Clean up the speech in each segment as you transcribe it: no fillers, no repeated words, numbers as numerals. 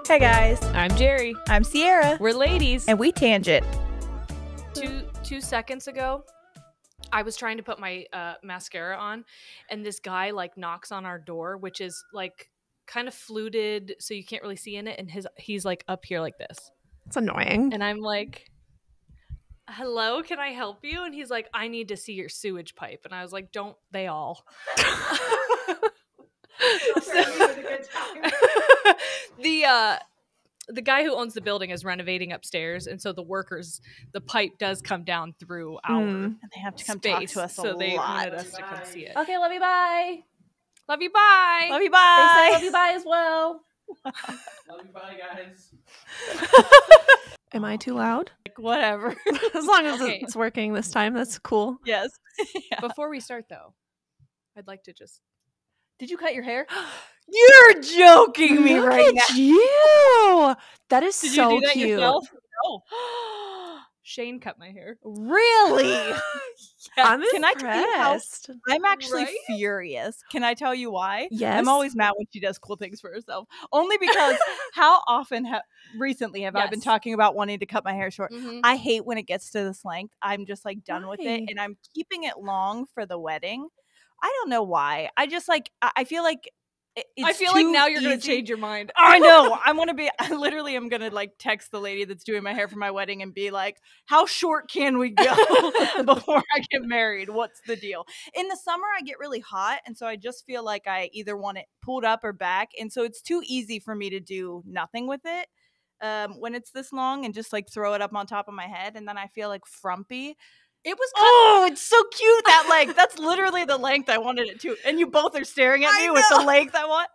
Hey guys, I'm Jerry. I'm Sierra. We're ladies. And we tangent. 2 seconds ago, I was trying to put my mascara on, and this guy like knocks on our door, which is like kind of fluted, so you can't really see in it. And he's like up here like this. It's annoying. And I'm like, "Hello, can I help you?" And he's like, "I need to see your sewage pipe." And I was like, "Don't they all?" The guy who owns the building is renovating upstairs, and so the pipe does come down through our And they have to come talk to us so they lot. wanted us to come see it. Okay, love you, bye. Love you, bye. Love you, Thanks, I bye. love you, bye as well. Love you, bye, guys. Am I too loud? Like, whatever. As long as Okay. it's working this time, that's cool. Yes. Yeah. Before we start, though, I'd like to just... Did you cut your hair? You're joking me Look right at you. That is Did so you do that cute. yourself? No. Shane cut my hair. Really? I'm Can I tell you how? impressed. I'm actually Right? furious. Can I tell you why? Yes. I'm always mad when she does cool things for herself. Only because how often recently have I been Yes. talking about wanting to cut my hair short? Mm-hmm. I hate when it gets to this length. I'm just like done with Why? it, and I'm keeping it long for the wedding. I don't know why. I just like I feel like it's I feel like too now you're going to easy. change your mind. I know. I literally am going to like text the lady that's doing my hair for my wedding and be like, how short can we go before I get married? What's the deal? In the summer, I get really hot. And so I just feel like I either want it pulled up or back. And so it's too easy for me to do nothing with it when it's this long and just like throw it up on top of my head. And then I feel like frumpy. It was Oh, it's so cute, that length. That's literally the length I wanted it to. And you both are staring at me with the length I want.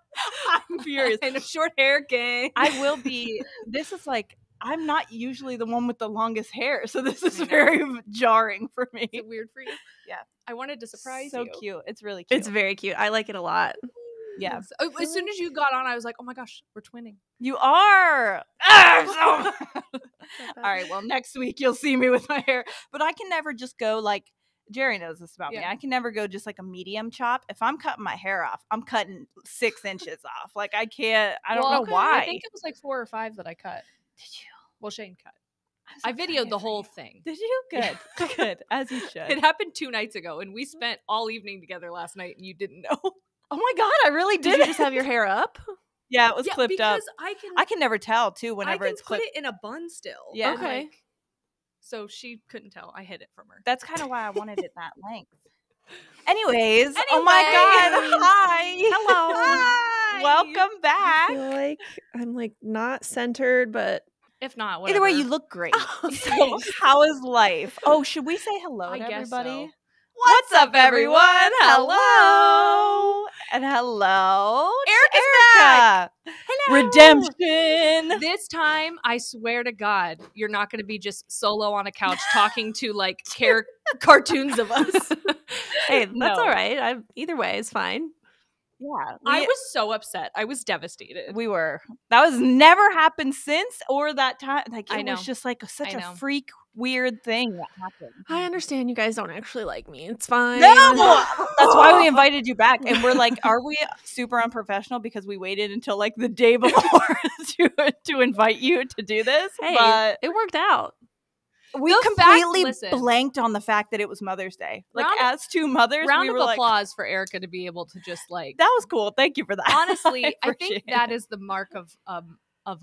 I'm furious. kind of short hair gang. I will be. This is like, I'm not usually the one with the longest hair. So this is I know. very jarring for me. Is it weird for you? Yeah. I wanted to surprise So you. cute. It's really cute. It's very cute. I like it a lot. Yeah. So, as soon as you got on, I was like, oh my gosh, we're twinning. You are. Ah, so- All right. Well, next week you'll see me with my hair. But I can never just go like, Jerry knows this about me. Yeah. I can never go just like a medium chop. If I'm cutting my hair off, I'm cutting 6 inches off. Like I can't, I don't know why. I think it was like 4 or 5 that I cut. Did you? Well, Shane cut. I'm so I videoed excited the for whole you. thing. Did you? Good. Yeah. Good. As you should. It happened 2 nights ago, and we spent all evening together last night, and you didn't know. Oh my God, I really Did did. you just have your hair up? Yeah, it was clipped up. because I can never tell too whenever I can it's put clipped. it in a bun still. Yeah. Okay. Like, so she couldn't tell. I hid it from her. That's kind of why I wanted it that length. Anyways, oh my God, hi. Hello. Hi. Welcome I back. feel like I'm like not centered, but If not, Either way, whatever. you look great. So, Thanks. how is life? Oh, should we say hello I to guess everybody? so. What's up, everyone? Hello. And hello, to Erika's Erika. Hello. Redemption. This time, I swear to God, you're not going to be just solo on a couch talking to like cartoons of us. hey, that's No. all right. Either way is fine. Yeah, I was so upset. I was devastated. we were. That was never happened since or that time. Like I it know. was just like such I a know. freak, weird thing that happened. I understand you guys don't actually like me. It's fine. No, that's why we invited you back, and we're like, are we super unprofessional because we waited until like the day before to invite you to do this? Hey, But it worked out. we The completely listen. blanked on the fact that it was Mother's Day. Like Round- as two mothers, Round we of were like, applause for Erika to be able to just like. that was cool. Thank you for that. Honestly, I think appreciate that it. is the mark of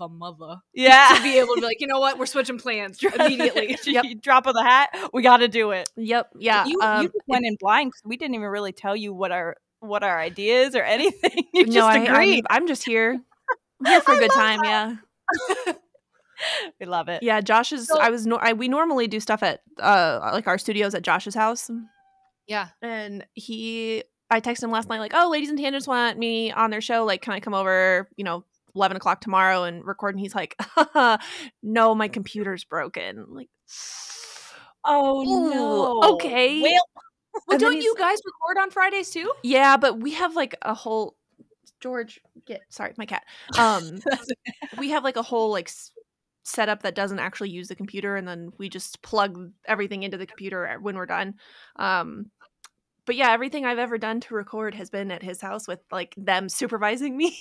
a mother Yeah. to be able to be like, you know what, we're switching plans immediately. Drop of the hat. We got to do it. Yep. Yeah. You just went in blind because we didn't even really tell you what our ideas or anything. You just agreed. I'm just here. I'm here for a good time. Yeah. We love it. Yeah. Josh's. So- we normally do stuff at like our studios at Josh's house, Yeah. and I texted him last night like, oh, Ladies and Tangents want me on their show. Like, can I come over? 11 o'clock tomorrow and record. And he's like, no, my computer's broken. I'm like, Oh ooh, no. okay. Well, Well, And then don't you guys record on Fridays too? Yeah, but we have like a whole George. Sorry, my cat. We have like a whole like setup that doesn't actually use the computer, and then we just plug everything into the computer when we're done. But yeah, everything I've ever done to record has been at his house with like them supervising me.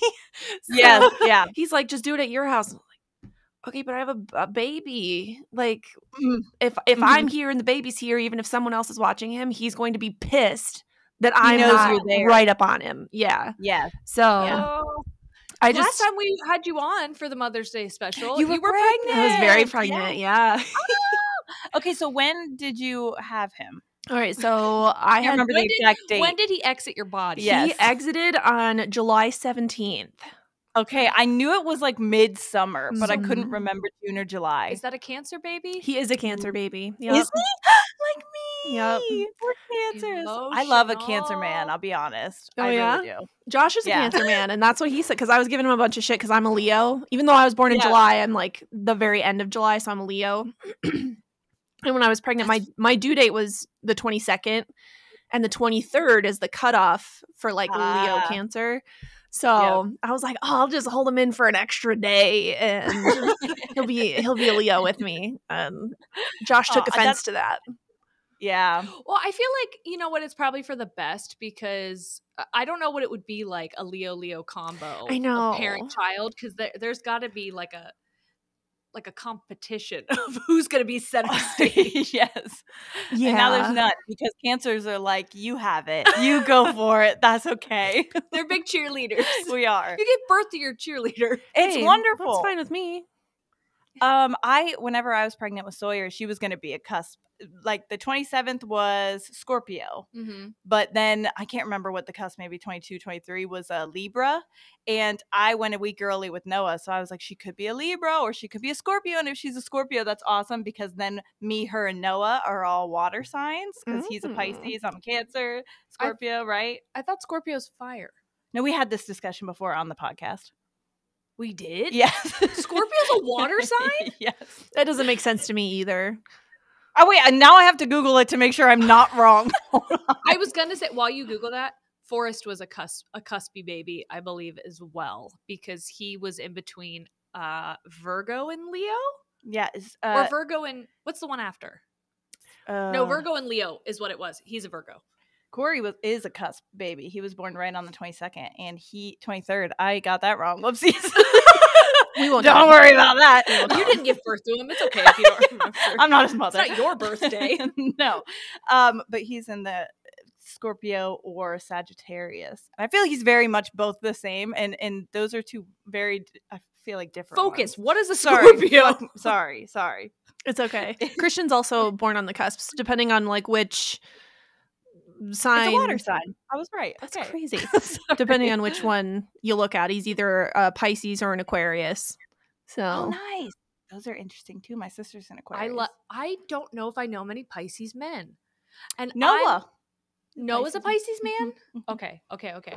So Yes, yeah. he's like, just do it at your house. I'm like, okay, but I have a baby. Like, Mm. if I'm here and the baby's here, even if someone else is watching him, he's going to be pissed that He I'm knows not you're there. right up on him. Yeah. Yeah. So Oh. I Last just time we had you on for the Mother's Day special, You were pregnant. I was very Yeah. pregnant. Yeah. Okay, so when did you have him? All right. So I can't had remember the exact date. When did he exit your body? Yes. he exited on July 17th. Okay, I knew it was like midsummer, but I couldn't Mhm. remember June or July. Is that a Cancer baby? He is a Cancer baby. Is Yep. he? Like me. Yep. We're Cancers. I love a Cancer man, Emotional. I'll be honest. Oh, I yeah? really do. Josh is a Yeah. Cancer man, and that's what he said, because I was giving him a bunch of shit because I'm a Leo. Even though I was born in Yeah. July, I'm like the very end of July, so I'm a Leo. And when I was pregnant, my due date was the 22nd, and the 23rd is the cutoff for like Leo Ah. Cancer. So I was like, oh, I'll just hold him in for an extra day, and he'll be a Leo with me. Josh took Oh, offense to that. Yeah. Well, I feel like, you know what, it's probably for the best because I don't know what it would be like a Leo combo. I know. Parent child, because there's got to be like a competition of who's going to be center stage. Yes. Yeah. And now there's none because Cancers are like, you have it. You go for it. That's okay. They're big cheerleaders. We are. You give birth to your cheerleader. It's Hey, wonderful. That's fine with me. Whenever I was pregnant with Sawyer, she was going to be a cusp. Like the 27th was Scorpio, Mm-hmm. but then I can't remember what the cusp, maybe 22, 23 was a Libra. And I went a week early with Noah. So I was like, she could be a Libra or she could be a Scorpio. And if she's a Scorpio, that's awesome because then me, her, and Noah are all water signs because he's a Pisces, I'm a Cancer, Scorpio, right? I thought Scorpio's fire. No, we had this discussion before on the podcast. We did? Yes. Scorpio's a water sign? Yes. That doesn't make sense to me either. Oh, wait. And now I have to Google it to make sure I'm not wrong. I was going to say, while you Google that, Forrest was a cuspy baby, I believe, as well, because he was in between Virgo and Leo? Yeah. Or Virgo and, what's the one after? No, Virgo and Leo is what it was. He's a Virgo. Corey is a cusp baby. He was born right on the 22nd, and 23rd. I got that wrong. Whoopsies. We won't Don't talk worry about that. You didn't give birth to him. It's okay if you don't remember. I'm not his mother. It's not your birthday. No. But he's in the Scorpio or Sagittarius. And I feel like he's very much both the same, and those are two very, I feel like, different Focus. ones. What is a Sorry. Scorpio? Sorry. It's okay. Christian's also born on the cusps, depending on like which sign. It's a water sign. I was right. That's Okay. crazy. Depending on which one you look at, he's either a Pisces or an Aquarius. So Oh, nice. Those are interesting too. My sister's in Aquarius. I don't know if I know many Pisces men. And Noah. Noah's a Pisces man? Mhm. Okay.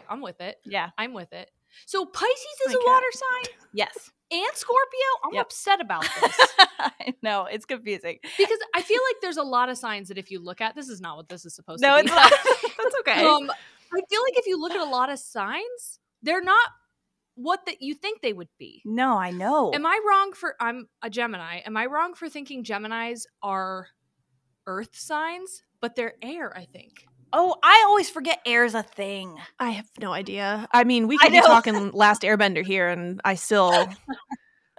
I'm with it. Yeah. I'm with it. So Pisces is My a cat. water sign Yes. and Scorpio? I'm Yep. upset about this. I know. It's confusing. Because I feel like there's a lot of signs that if you look at, this is not what this is supposed No, to be. it's not. That's okay. I feel like if you look at a lot of signs, they're not what that you think they would be. No, I know. Am I wrong for I'm a Gemini? Am I wrong for thinking Geminis are earth signs? But they're air, I think. Oh, I always forget air's a thing. I have no idea. I mean, we I could be know. talking Last Airbender here, and I still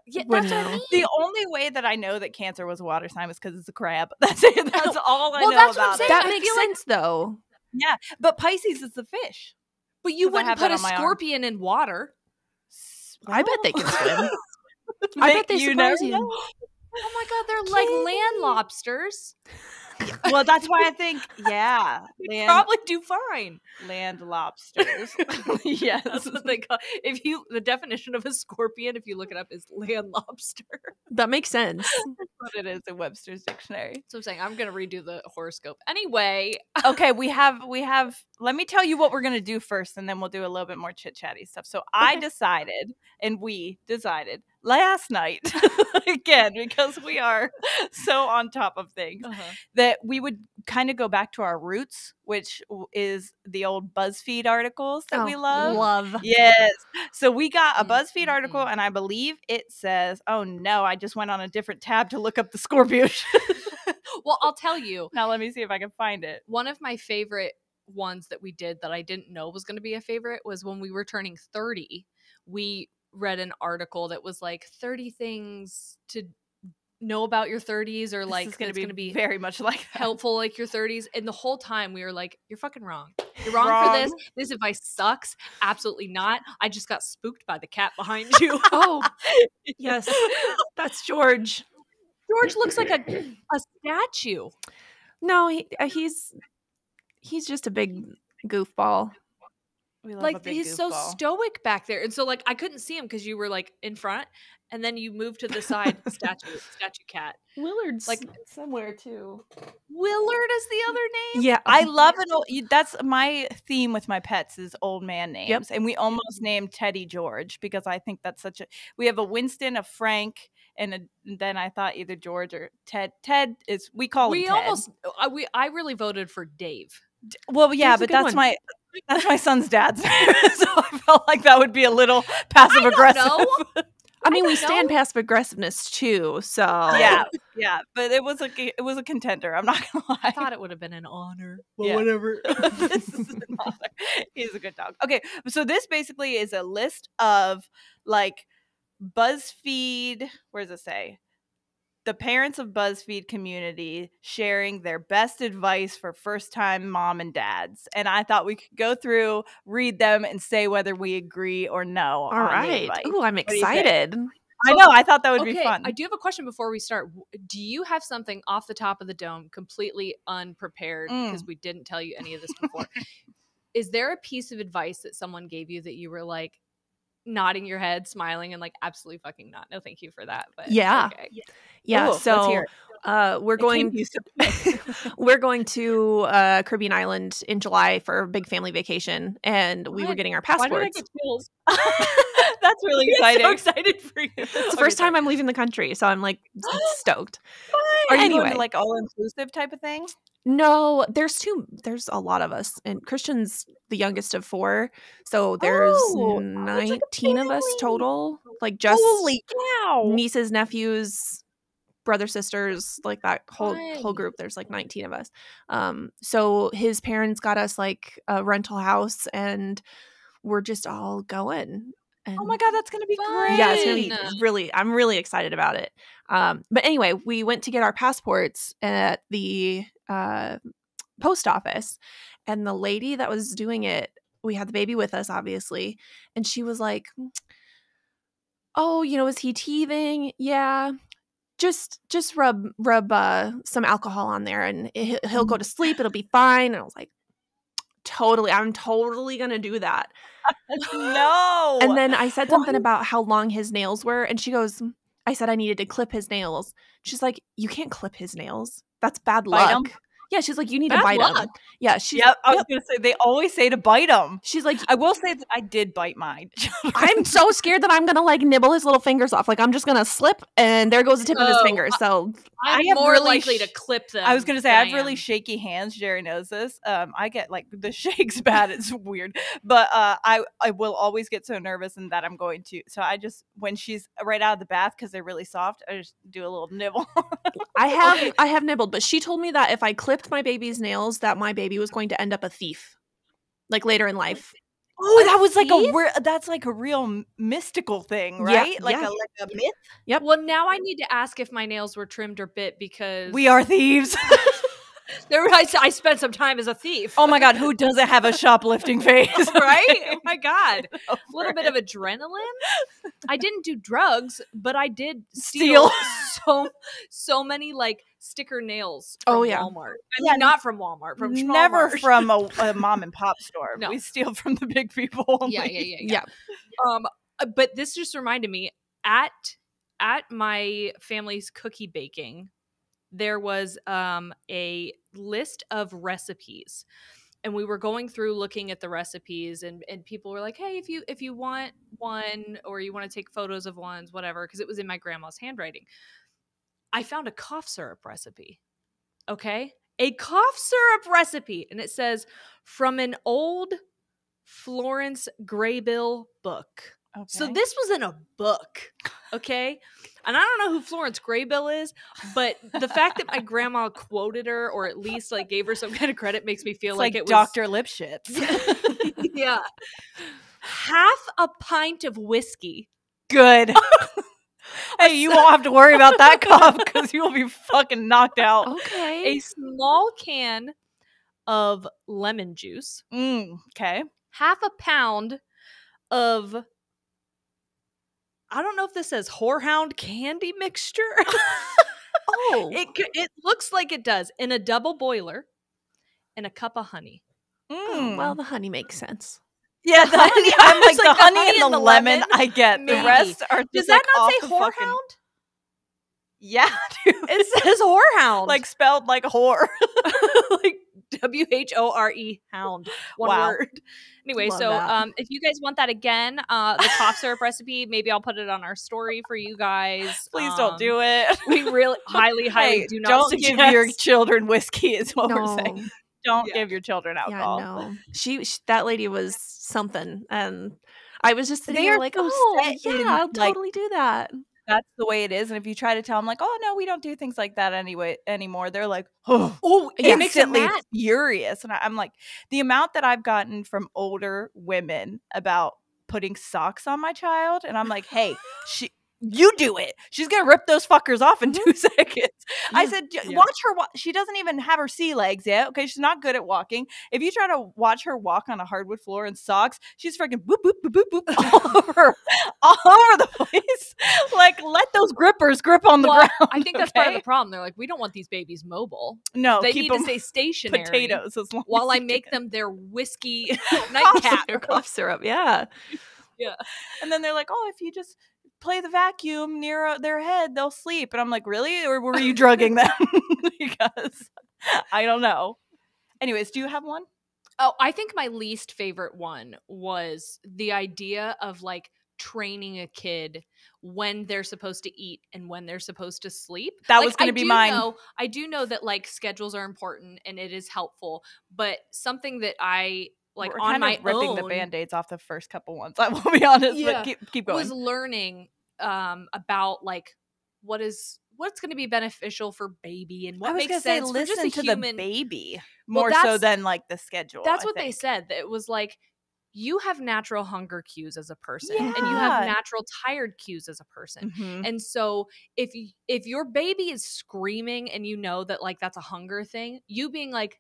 Yeah, wouldn't that's what I know. mean. The only way that I know that Cancer was a water sign is because it's a crab. That's it. That's all I Well, know that's what I'm about saying. it. that I makes feel like- sense though. Yeah, but Pisces is the fish. But you 'Cause I wouldn't have put that a on my arm. scorpion in water. I bet they can swim. I They- bet they you surprise never you. know. Oh my god, they're like land lobsters. Well, that's why I think, yeah, Probably do fine. land lobsters. Yes. That's what they call. The definition of a scorpion, if you look it up, is land lobster. That makes sense. That's what it is in Webster's dictionary. So I'm saying I'm gonna redo the horoscope anyway. Okay, we have let me tell you what we're gonna do first, and then we'll do a little bit more chit-chatty stuff. So I decided, and we decided last night, again, because we are so on top of things, that we would kind of go back to our roots, which is the old Buzzfeed articles that we love. Love. Yes. So we got a BuzzFeed Mm, article, and I believe it says, oh no, I just went on a different tab to look up the Scorpio shit. Well, I'll tell you, Now let me see if I can find it. one of my favorite ones that we did that I didn't know was going to be a favorite was when we were turning 30. We read an article that was like 30 things to know about your 30s, or like This is going that's to be very much like that. helpful like your 30s. And the whole time we were like, you're fucking wrong. You're wrong for this. This advice sucks. Absolutely not. I just got spooked by the cat behind you. Oh, yes. That's George. George looks like a statue. No, he's just a big goofball. We love a Like big he's so goofball. stoic back there. And so like I couldn't see him because you were like in front, and then you moved to the side. statue cat. Willard's Like somewhere too. Willard is the other name. Yeah, I love an old. That's my theme with my pets is old man names, Yep. and we almost named Teddy George because I think that's such a. We have a Winston, a Frank, and then I thought either George or Ted. Ted is we call him Ted. I really voted for Dave. Well, yeah, Dave's a but good that's one. my son's dad's name, so I felt like that would be a little passive aggressive. I mean, we don't stand know. passive aggressiveness too. So Yeah, but it was a contender. I'm not gonna lie. I thought it would have been an honor. Yeah. Whatever. This is an honor. He's a good dog. Okay, so this basically is a list of like Buzzfeed. Where does it say? The parents of Buzzfeed community sharing their best advice for first-time mom and dads. And I thought we could go through, read them, and say whether we agree or no. all on the right. advice. Ooh, I'm do you think? excited. I know. I thought that would be Okay, fun. I do have a question before we start. Do you have something off the top of the dome, completely unprepared, because we didn't tell you any of this before? Is there a piece of advice that someone gave you that you were like nodding your head, smiling, and like absolutely fucking not? No, thank you for that. But Yeah. okay. Yeah. Ooh, let's so hear it. we're It came going. to We're going to Caribbean Island in July for a big family vacation, and we were What? getting our Why did I passports. get chills? That's really I'm exciting. so excited for you. It's the first time I'm leaving the country, so I'm like stoked. Are you Anyway. going to like all inclusive type of thing? No, there's a lot of us, and Christian's the youngest of 4, so there's Oh, it's like a 19 of us family. total, like just Holy cow! nieces, nephews, brothers, sisters, like that whole Fun. group. There's like 19 of us. So his parents got us like a rental house, and we're just all going. And Oh my god, that's gonna be Fun. great! yeah, it's gonna be Fun. really. I'm really excited about it. But anyway, we went to get our passports at the post office, and the lady that was doing it, we had the baby with us, obviously, and she was like, "Oh, is he teething? Yeah, just rub some alcohol on there, and he'll go to sleep. It'll be fine." And I was like, "Totally, I'm totally gonna do that." No. And then I said something about how long his nails were, and she goes, I said I needed to clip his nails. She's like, "You can't clip his nails. That's bad Bite 'em? luck." Yeah, she's like, "You need to Bad bite him." luck? Yeah, she's Yep, I was gonna say they always say to bite them. she's like, I will say that I did bite mine. "I'm so scared that I'm gonna like nibble his little fingers off. Like I'm just gonna slip, and there goes the tip of his Oh, finger." So I'm I have more really likely to clip them. I was gonna say than I have really am. shaky hands. Jerry knows this. I get like the shakes bad. It's weird, but I will always get so nervous and that I'm going to. So I just when she's right out of the bath because they're really soft, I just do a little nibble. I have nibbled, but she told me that if I clipped my baby's nails, that my baby was going to end up a thief, like later in life. Oh, that was like thief? that's like a real mystical thing, Yeah, right? Like yeah. a myth. Yep. Well, now I need to ask if my nails were trimmed or bit because We are thieves. I spent some time as a thief. Oh my god, who doesn't have a shoplifting face? Right? Oh my god. A little bit of adrenaline. I didn't do drugs, but I did steal so many like sticker nails from Oh, yeah. Walmart. I Yeah, mean, not from Walmart, from Never Schmalmart. from a mom and pop store. No. We steal from the big people. Only. Yeah. But this just reminded me at my family's cookie baking, there was a list of recipes, and we were going through looking at the recipes, and people were like, "Hey, if you want one or you want to take photos of ones, whatever," because it was in my grandma's handwriting. I found a cough syrup recipe. Okay, a cough syrup recipe, and it says from an old Florence Graybill book. Okay. So this was in a book, okay? And I don't know who Florence Graybill is, but the fact that my grandma quoted her or at least like gave her some kind of credit makes me feel it's like like it was Dr. Lipschitz. yeah. Half a pint of whiskey. Good. Hey, you won't have to worry about that cough because you will be fucking knocked out. Okay. A small can of lemon juice. Okay. Half a pound of, I don't know if this says whorehound candy mixture. Oh. It looks like it does. In a double boiler and a cup of honey. Oh, well, the honey makes sense. Yeah, the honey. I'm like, the honey and the lemon, I get. maybe. The rest are just Does that not off say the whorehound? fucking- Yeah, dude. It says whorehound. Like spelled like whore. like WHORE hound. One Wow. word. Anyway, Love so that. if you guys want that again, the cough syrup recipe, maybe I'll put it on our story for you guys. Please don't do it. We really highly Hey, do not don't suggest. give your children whiskey is what we're No. saying. Don't Yeah. give your children alcohol. Yeah, no. She that lady was something, and I was just sitting They there are like, so oh, set yeah, in, I'll like- totally do that. That's the way it is. And if you try to tell them like, oh no, we don't do things like that anymore, they're like, oh, It makes them instantly mad. furious. And I'm like, the amount that I've gotten from older women about putting socks on my child, and I'm like, hey, you do it. She's gonna rip those fuckers off in 2 seconds. I said, watch her. She doesn't even have her sea legs yet. Okay, she's not good at walking. If you try to watch her walk on a hardwood floor in socks, she's freaking boop boop boop boop boop all over the place. Like, let those grippers grip on the ground. I think that's part of the okay? problem. They're like, we don't want these babies mobile. No, They keep need to them stay stationary. potatoes as long while as I you make can. them their whiskey nightcap. Your cough syrup, yeah. And then they're like, oh, if you just play the vacuum near their head, they'll sleep. And I'm like, really? Or were you drugging them? Because I don't know. Anyways, do you have one? Oh, I think my least favorite one was the idea of like training a kid when they're supposed to eat and when they're supposed to sleep. That Like, was going to be mine. I do know that like schedules are important and it is helpful, but something that I like We're on kind my of ripping own the band-aids off the first couple ones. I will be honest, Yeah. but keep going. was learning about like what's going to be beneficial for baby and what I was makes gonna say, sense for just listen a to human. the baby Well, more so that's- than like the schedule. That's I what they think. said. That it was like you have natural hunger cues as a person, and you Yeah. have natural tired cues as a person. Mhm. And so if your baby is screaming and you know that like that's a hunger thing, you being like,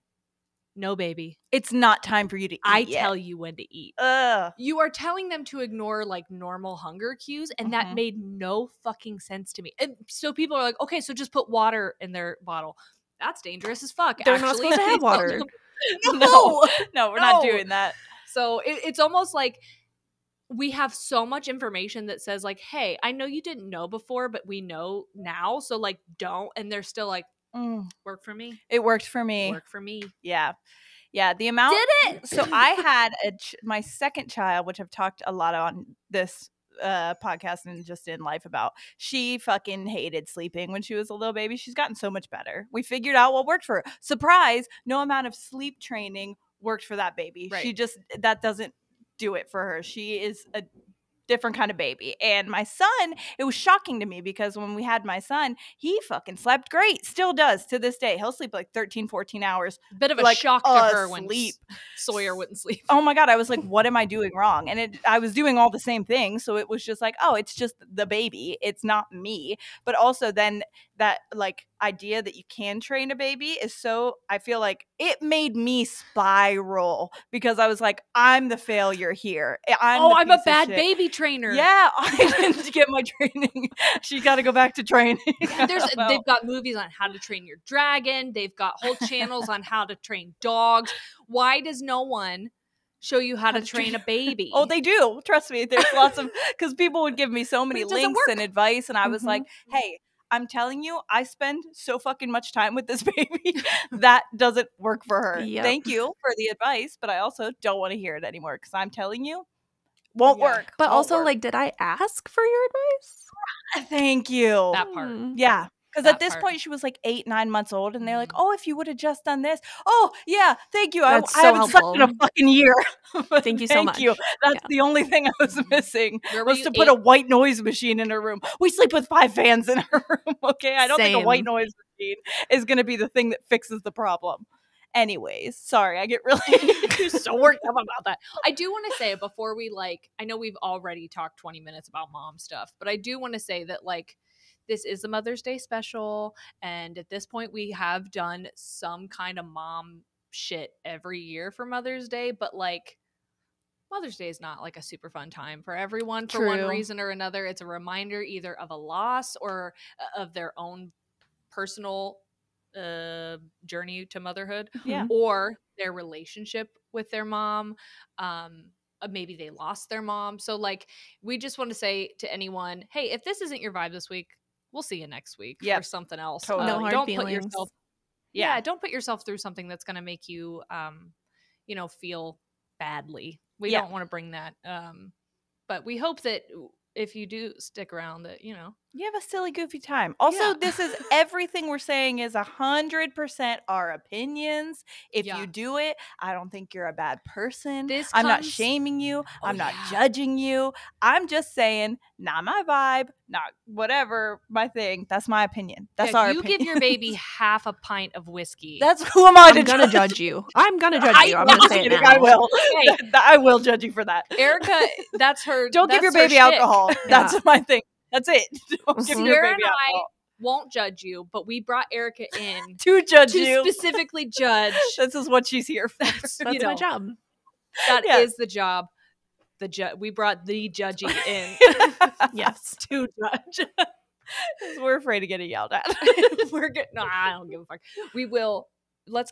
no, baby, It's not time for you to eat. I tell you when to eat. Ugh. You are telling them to ignore like normal hunger cues, and that Mhm. made no fucking sense to me. And so people are like, okay, so just put water in their bottle. That's dangerous as fuck. They're not actually. supposed to have Please don't water. do- No, we're not No. doing that. So it's almost like we have so much information that says like, hey, I know you didn't know before, but we know now. So like, don't. And they're still like, work for me. It worked for me. Work for me. Yeah. Yeah. The amount. Did it? So I had my second child, which I've talked a lot on this podcast and just in life about. She fucking hated sleeping when she was a little baby. She's gotten so much better. We figured out what worked for her. Surprise, no amount of sleep training worked for that baby. Right. She just, that doesn't do it for her. She is a different kind of baby. And my son, it was shocking to me because when we had my son, he fucking slept great. Still does to this day. He'll sleep like 13, 14 hours. Bit of a Like, shock to her when asleep. Sawyer wouldn't sleep. Oh my God. I was like, what am I doing wrong? And I was doing all the same things. So it was just like, oh, it's just the baby. It's not me. But also then that like idea that you can train a baby is so, I feel like it made me spiral because I was like, I'm the failure here. I'm a bad baby trainer. Yeah, I didn't get my training. She got to go back to training. They've got movies on how to train your dragon. They've got whole channels on how to train dogs. Why does no one show you how to train a baby? Oh, they do. Trust me. There's lots of, because people would give me so many it doesn't links work. and advice. And I was Mhm. like, hey, I'm telling you, I spend so fucking much time with this baby. That doesn't work for her. Yep. Thank you for the advice, but I also don't want to hear it anymore because I'm telling you, won't Yeah. But Won't also, work. like, did I ask for your advice? Thank you. That part. Hmm. Yeah. Because that at this part. point, she was like 8, 9 months old, and they're like, Mhm. "Oh, if you would have just done this." Oh, yeah, thank you. That's I so haven't slept in a helpful. fucking year. But Thank you so thank much. you. That's Yeah. the only thing I was Mhm. missing Where were was you, to put 8? a white noise machine in her room. We sleep with 5 fans in her room, okay? I don't think a white Same. noise machine is going to be the thing that fixes the problem. Anyways, sorry, I get really so worked up about that. I do want to say before we I know we've already talked 20 minutes about mom stuff, but I do want to say that this is a Mother's Day special, and at this point we have done some kind of mom shit every year for Mother's Day, but Mother's Day is not a super fun time for everyone for one True. reason or another. It's a reminder either of a loss or of their own personal journey to motherhood, Yeah. or their relationship with their mom. Maybe they lost their mom. So we just want to say to anyone, hey, if this isn't your vibe this week, we'll see you next week Yep. for something else. Totally. No hard Don't feelings. put yourself don't put yourself through something that's going to make you feel badly. We Yeah. don't want to bring that, but we hope that if you do stick around that you have a silly, goofy time. Also, Yeah. this is everything we're saying is 100% our opinions. If Yeah. you do it, I don't think you're a bad person. This I'm not comes- shaming you. Oh, I'm not yeah. judging you. I'm just saying, not my vibe, not whatever my thing. That's my opinion. That's if our you opinion. give your baby half a pint of whiskey, That's who am I to I'm gonna judge you. I'm gonna judge you. I'm I'm gonna say it kidding, now. I will. Hey. I will judge you for that. Erica, that's her. Don't give your that's her baby shtick. alcohol. That's my thing. That's it. Don't give Mhm. your Sarah baby and I alcohol. won't judge you, but we brought Erica in To judge to you. specifically judge. This is what she's here for. That's That's my job. That Yeah. is the job. We brought the judgy in Yes. to judge. 'Cause we're afraid of getting yelled at. We're good. No, I don't give a fuck. We will. Let's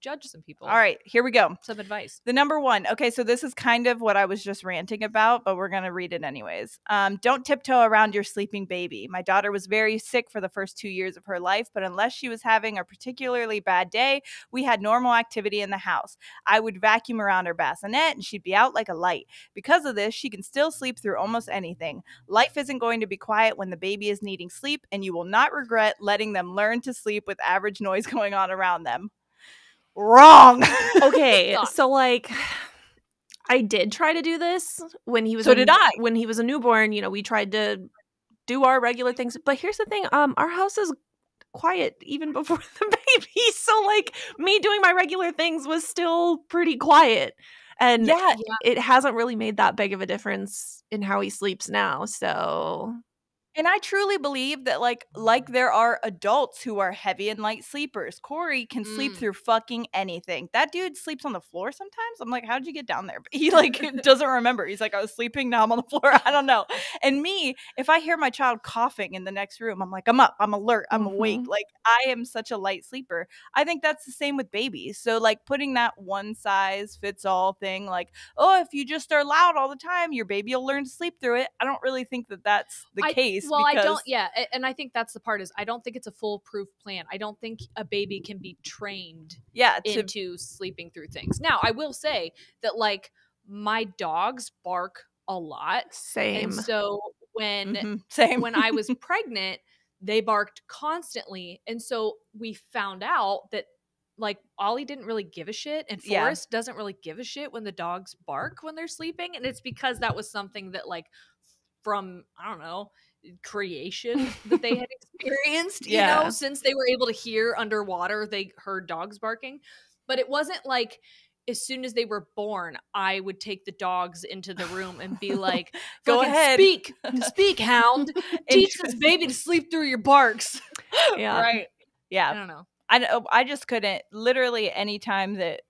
judge some people. All right, here we go. Some advice. The number one. Okay, so this is kind of what I was just ranting about, but we're going to read it anyways. Don't tiptoe around your sleeping baby. My daughter was very sick for the first 2 years of her life, but unless she was having a particularly bad day, we had normal activity in the house. I would vacuum around her bassinet and she'd be out like a light. Because of this, she can still sleep through almost anything. Life isn't going to be quiet when the baby is needing sleep, and you will not regret letting them learn to sleep with average noise going on around them. Wrong. Okay, Thought. so I did try to do this when he was. So did I. When he was a newborn, we tried to do our regular things. But here's the thing: our house is quiet even before the baby. So me doing my regular things was still pretty quiet, and Yeah. it hasn't really made that big of a difference in how he sleeps now. So. And I truly believe that like there are adults who are heavy and light sleepers. Corey can sleep through fucking anything. That dude sleeps on the floor sometimes. I'm like, how'd you get down there? But he doesn't remember. He's like, I was sleeping, now I'm on the floor. I don't know. And me, if I hear my child coughing in the next room, I'm like, I'm up, I'm alert, I'm awake. Like I am such a light sleeper. I think that's the same with babies. So putting that one size fits all thing, if you just are loud all the time, your baby will learn to sleep through it. I don't really think that that's the case. Well, I don't. Yeah, and I think that's the part is I don't think it's a foolproof plan. I don't think a baby can be trained into sleeping through things. Now, I will say that my dogs bark a lot. Same. And so when I was pregnant, they barked constantly, and so we found out that Ollie didn't really give a shit, and Forrest doesn't really give a shit when the dogs bark when they're sleeping, and it's because that was something that from I don't know creation that they had experienced, since they were able to hear underwater, they heard dogs barking. But it wasn't as soon as they were born, I would take the dogs into the room and be like, go ahead, speak, hound, teach this baby to sleep through your barks. Yeah. Right. Yeah. I don't know. I just couldn't. Literally any time that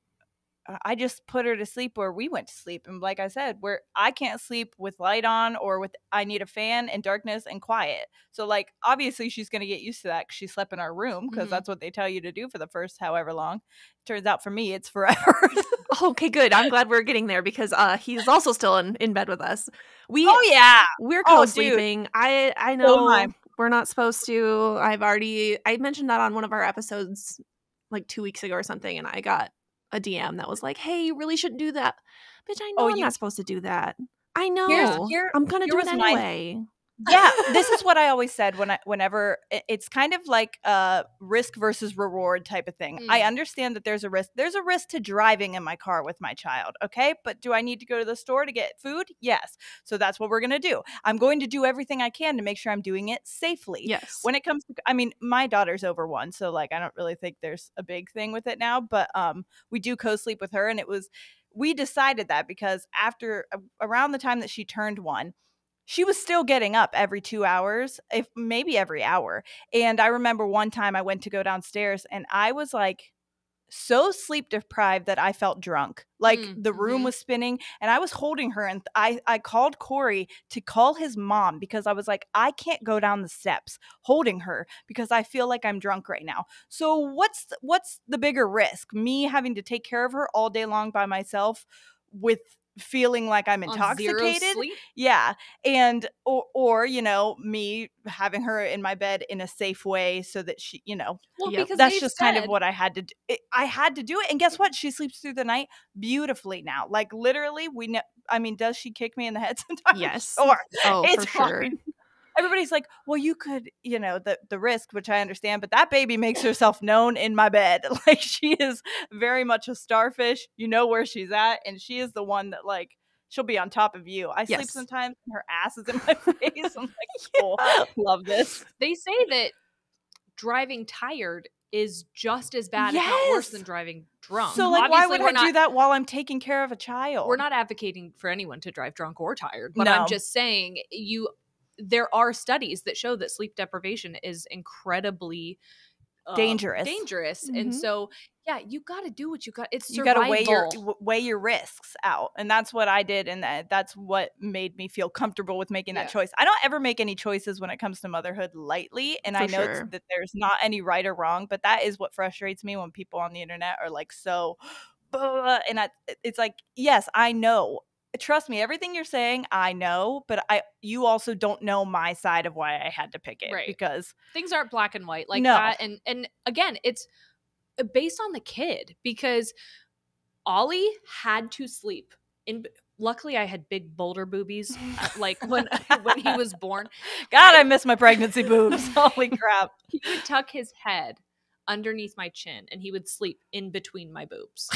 I just put her to sleep where we went to sleep. And like I said, where I can't sleep with light on or with I need a fan and darkness and quiet. So obviously she's going to get used to that because she slept in our room because that's what they tell you to do for the first however long. Turns out for me, it's forever. Okay, good. I'm glad we're getting there because he's also still in bed with us. We're Oh, co-sleeping. I know So am I. we're not supposed to. I mentioned that on one of our episodes 2 weeks ago or something, and I got a DM that was like, hey, you really shouldn't do that. Bitch, I know I'm not supposed to do that. I know. I'm going to do it anyway. Yeah, this is what I always said whenever it's kind of like a risk versus reward type of thing. I understand that there's a risk. There's a risk to driving in my car with my child, okay? But do I need to go to the store to get food? Yes. So that's what we're going to do. I'm going to do everything I can to make sure I'm doing it safely. Yes. When it comes to, I mean, my daughter's over 1, so like I don't really think there's a big thing with it now, but we do co-sleep with her, and we decided that because after around the time that she turned 1, she was still getting up every 2 hours, if maybe every hour. And I remember one time I went to go downstairs and I was like so sleep deprived that I felt drunk. Like the room was spinning and I was holding her, and I called Corey to call his mom because I was like, I can't go down the steps holding her because I feel like I'm drunk right now. So what's the bigger risk? Me having to take care of her all day long by myself with feeling like I'm intoxicated? Zero sleep? Yeah. And or me having her in my bed in a safe way so that she, Well, Yep. because that's they've just kind of said- what I had to do. I had to do it. And guess what? She sleeps through the night beautifully now. Like literally, I mean, does she kick me in the head sometimes? Yes. Sure. Oh, It's for sure. fine. Everybody's like, well, you could, the risk, which I understand, but that baby makes herself known in my bed. Like she is very much a starfish. You know where she's at. And she is the one that like, she'll be on top of you. I sleep Yes. sometimes and her ass is in my face. I'm like, cool. Love this. They say that driving tired is just as bad, if not worse, Yes. than driving drunk. So like, why Obviously, would I do that while I'm taking care of a child? We're not advocating for anyone to drive drunk or tired, but No. I'm just saying there are studies that show that sleep deprivation is incredibly dangerous. And Mhm. so, yeah, you got to do what you got. It's You survival. got to weigh your risks out, and that's what I did, and that's what made me feel comfortable with making that choice. I don't ever make any choices when it comes to motherhood lightly, and I For know sure. that there's not any right or wrong, but that is what frustrates me when people on the internet are like so and it's like, yes, I know. Trust me, everything you're saying, I know, but you also don't know my side of why I had to pick it, Right. because Things aren't black and white like No. that. And again, it's based on the kid, because Ollie had to sleep in. Luckily, I had big boulder boobies like when he was born. God, I miss my pregnancy boobs. Holy crap. He would tuck his head underneath my chin and he would sleep in between my boobs.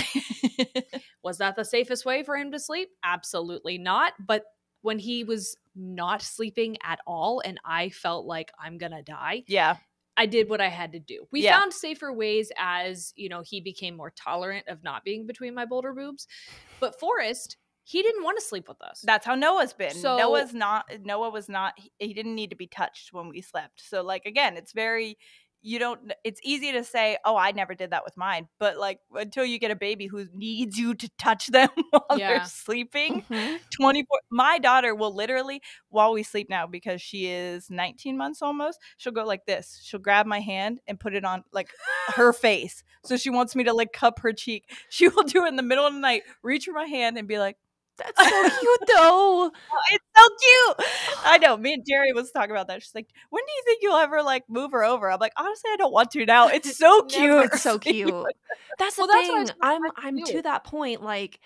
Was that the safest way for him to sleep? Absolutely not. But when he was not sleeping at all and I felt like I'm gonna die, Yeah. I did what I had to do. We Yeah. found safer ways as, he became more tolerant of not being between my boulder boobs. But Forrest, he didn't want to sleep with us. That's how Noah's been. So- Noah was not, he didn't need to be touched when we slept. So like, again, it's easy to say, oh, I never did that with mine. But like, until you get a baby who needs you to touch them while Yeah. they're sleeping, Mhm. 24, my daughter will literally, while we sleep now, because she is 19 months almost, she'll go like this. She'll grab my hand and put it on like her face. So she wants me to like cup her cheek. She will do it in the middle of the night, reach for my hand and be like, That's so cute, though. oh, it's so cute. I know. Me and Jerry was talking about that. She's like, when do you think you'll ever like move her over? I'm like, honestly, I don't want to now. It's so cute. Never. It's so cute. That's the Well, that's what I thing. was gonna I'm ask you. to that point. Like,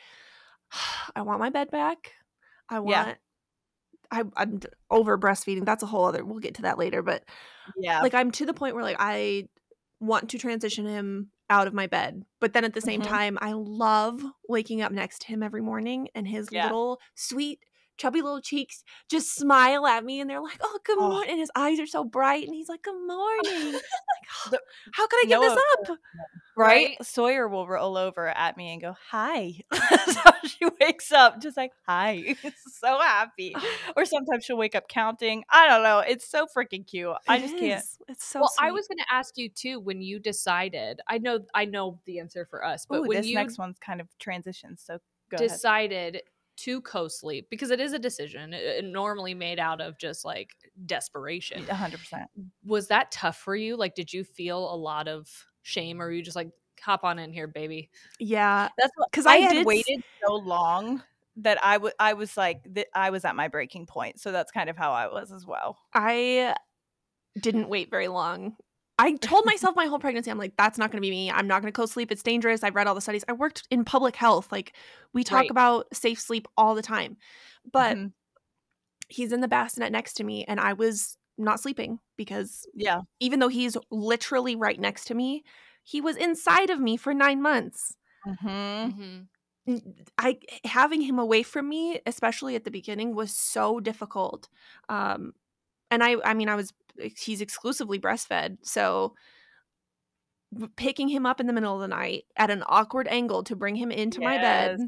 I want my bed back. I Yeah. want. I'm over breastfeeding. That's a whole other. We'll get to that later. But Yeah. like, I'm to the point where like I want to transition him out of my bed, but then at the same Mhm. time, I love waking up next to him every morning and his Yeah. little sweet, chubby little cheeks just smile at me, and they're like, "Oh, good Oh. morning!" And his eyes are so bright, and he's like, "Good morning." Like, The- how could I give this Noah- up? Right? Sawyer will roll over at me and go, hi. So she wakes up just like, hi. So happy. Or sometimes she'll wake up counting. I don't know. It's so freaking cute. I It just can't. is. It's so Well, sweet. I was going to ask you too, when you decided, I know the answer for us, but Ooh, when this you next one's kind of transitions. So go ahead. decided to co-sleep, because it is a decision normally made out of just like desperation. 100%. Was that tough for you? Like, did you feel a lot of shame, or were you just like, hop on in here, baby? Yeah, That's what, 'Cause I I had did waited so long that I was like, I was at my breaking point. So that's kind of how I was as well. I didn't wait very long. I told myself my whole pregnancy, I'm like, that's not going to be me. I'm not going to co-sleep. It's dangerous. I've read all the studies. I worked in public health. Like, we talk Right. about safe sleep all the time. But Mhm. he's in the bassinet next to me, and I was not sleeping because even though he's literally right next to me, he was inside of me for 9 months. Having him away from me, especially at the beginning, was so difficult. And he's exclusively breastfed, so picking him up in the middle of the night at an awkward angle to bring him into my bed,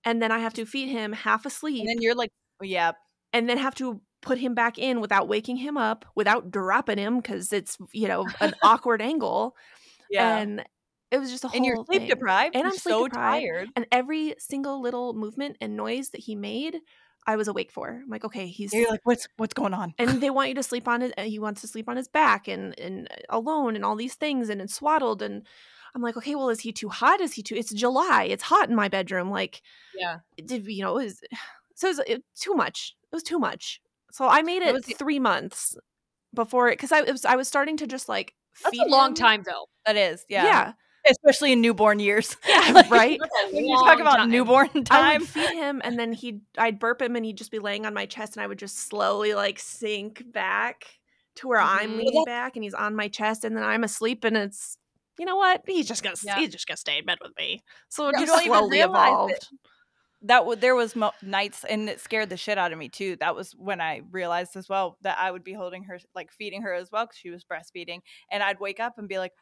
and then I have to feed him half asleep, and then you're like, and then have to put him back in without waking him up, without dropping him because it's an awkward angle, and it was just a whole and you're sleep thing. deprived, and you're I'm sleep so deprived, tired, and every single little movement and noise that he made, I was awake for. I'm like, okay, you're like, what's going on? And they want you to sleep on his. He wants to sleep on his back and alone and all these things and swaddled. And I'm like, okay, well, is he too hot? It's July. It's hot in my bedroom. Like, it was too much. It was too much. So I made it 3 months before it, because I was starting to just like feed That's a long him. time though. That is, yeah. Especially in newborn years. Yeah, right? When you talk about newborn time. I would feed him, and then I'd burp him, and he'd just be laying on my chest, and I would just slowly like sink back to where I'm leaning back, and he's on my chest, and then I'm asleep, and it's, you know what? He's just gonna stay in bed with me. So it just slowly evolved. There was nights, and it scared the shit out of me too. That was when I realized as well that I would be holding her, like feeding her as well, because she was breastfeeding, and I'd wake up and be like,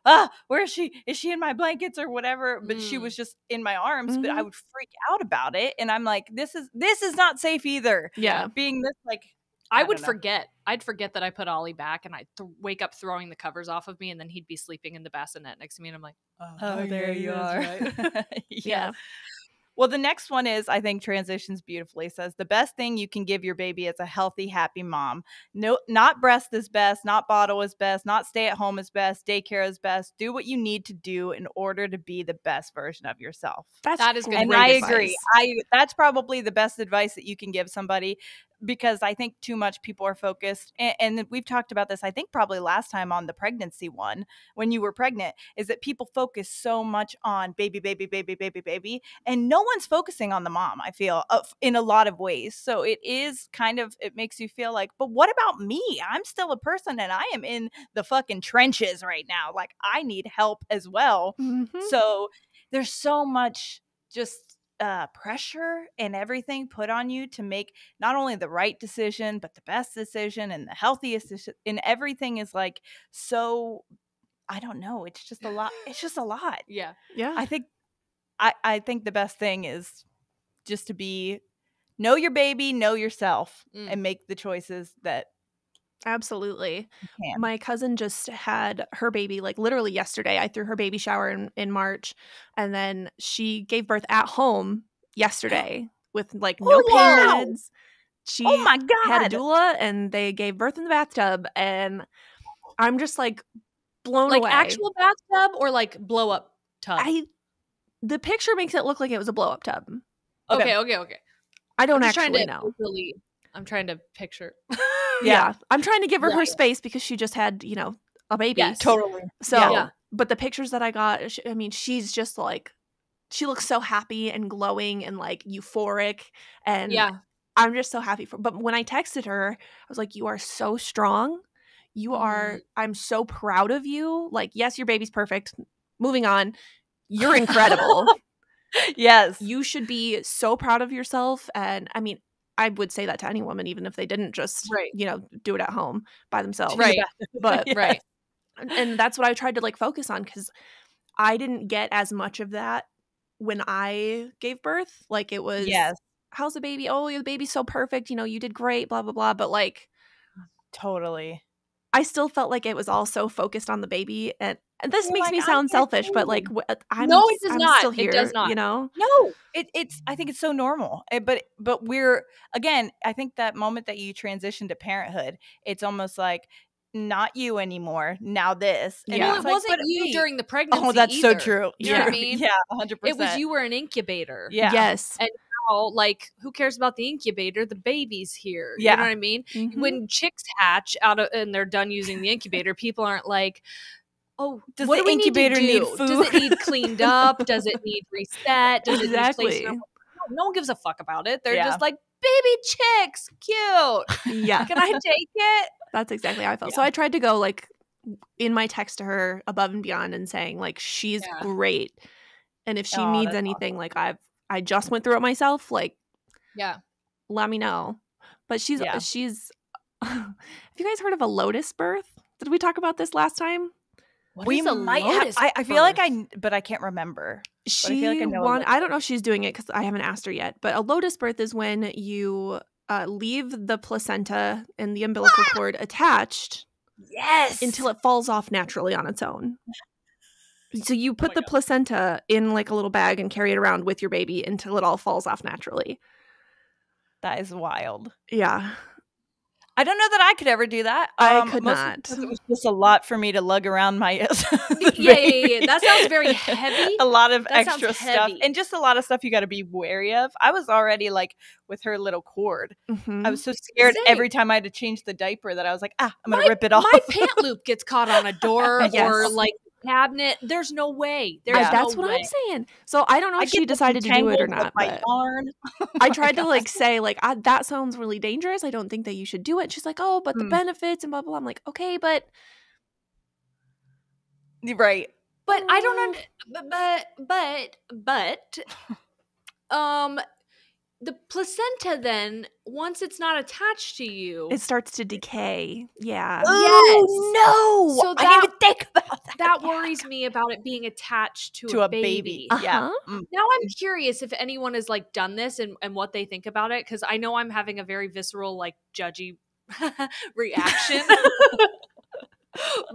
where is she? Is she in my blankets or whatever? But she was just in my arms. But I would freak out about it, and I'm like, this is not safe either. Yeah, being this like. I would forget. I'd forget that I put Ollie back, and I'd wake up throwing the covers off of me, and then he'd be sleeping in the bassinet next to me, and I'm like, oh there you are. Right. Yeah. Well, the next one is, I think, transitions beautifully. It says, the best thing you can give your baby is a healthy, happy mom. No, not breast is best, not bottle is best, not stay at home is best, daycare is best. Do what you need to do in order to be the best version of yourself. That is good. And I agree. That's probably the best advice that you can give somebody, because I think too much people are focused. And we've talked about this, I think, probably last time on the pregnancy one, when you were pregnant, is that people focus so much on baby, baby, baby, baby, baby. And no one's focusing on the mom, I feel, in a lot of ways. So it is kind of, it makes you feel like, but what about me? I'm still a person, and I am in the fucking trenches right now. Like, I need help as well. So there's so much just pressure and everything put on you to make not only the right decision, but the best decision and the healthiest decision. And everything is like, so I don't know. It's just a lot. It's just a lot. Yeah. I think the best thing is just to know your baby, know yourself, and make the choices that. Absolutely. My cousin just had her baby, like literally yesterday. I threw her baby shower in March, and then she gave birth at home yesterday with like no pain. She my God. had a doula, and they gave birth in the bathtub, and I'm just like blown away. Like actual bathtub or like blow up tub? The picture makes it look like it was a blow up tub. Okay. I don't actually know. I'm trying to picture. Yeah. I'm trying to give her space because she just had, a baby. Yes. Totally. So, but the pictures that I got, she's just like, she looks so happy and glowing and like euphoric. And I'm just so happy but when I texted her, I was like, you are so strong. I'm so proud of you. Like, yes, your baby's perfect. Moving on. You're incredible. Yes. You should be so proud of yourself. And I mean, I would say that to any woman, even if they didn't just, do it at home by themselves. Right. But, right. And that's what I tried to like focus on, because I didn't get as much of that when I gave birth. Like, it was, how's the baby? Oh, the baby's so perfect. You did great, blah, blah, blah. But like, totally. I still felt like it was all so focused on the baby. And this makes me sound selfish, but like, I'm still here. It does not. No, it's. I think it's so normal. But we're, again, I think that moment that you transition to parenthood, it's almost like not you anymore. Now this. And it wasn't you during the pregnancy. Oh, that's either. so true. You know what I mean? Yeah, 100%. It was you were an incubator. Yeah. Yes. And now, like, who cares about the incubator? The baby's here. Yeah. You know what I mean? Mm-hmm. When chicks hatch and they're done using the incubator, people aren't like, oh, does what the do we incubator need food? Does it need cleaned up? Does it need reset? Does exactly. it need placed? No one gives a fuck about it. They're just like, baby chicks, cute. Yeah. Can I take it? That's exactly how I felt. So I tried to go like in my text to her above and beyond and saying like she's great. And if she needs anything, like I just went through it myself, like let me know. But she's have you guys heard of a lotus birth? Did we talk about this last time? We might have. I feel like but I can't remember. She I don't know if she's doing it because I haven't asked her yet. But a lotus birth is when you leave the placenta and the umbilical cord attached. Yes. Until it falls off naturally on its own. So you put the placenta in like a little bag and carry it around with your baby until it all falls off naturally. That is wild. Yeah. I don't know that I could ever do that. I could not. It was just a lot for me to lug around my yeah. That sounds very heavy. A lot of extra stuff. And just a lot of stuff you got to be wary of. I was already like with her little cord. I was so scared every time I had to change the diaper that I was like, I'm going to rip it off. My pant loop gets caught on a door or like cabinet. There's no way. That's what I'm saying. So I don't know if she decided to do it or not. But I tried to like say like that sounds really dangerous. I don't think that you should do it. She's like, oh, but the benefits and blah blah. I'm like, okay, but right. But I don't but the placenta then, once it's not attached to you, it starts to decay. Yeah. Oh, no. So I didn't even think about that. That worries me about it being attached to a baby. Yeah. Now I'm curious if anyone has like done this and what they think about it, because I know I'm having a very visceral, like judgy reaction.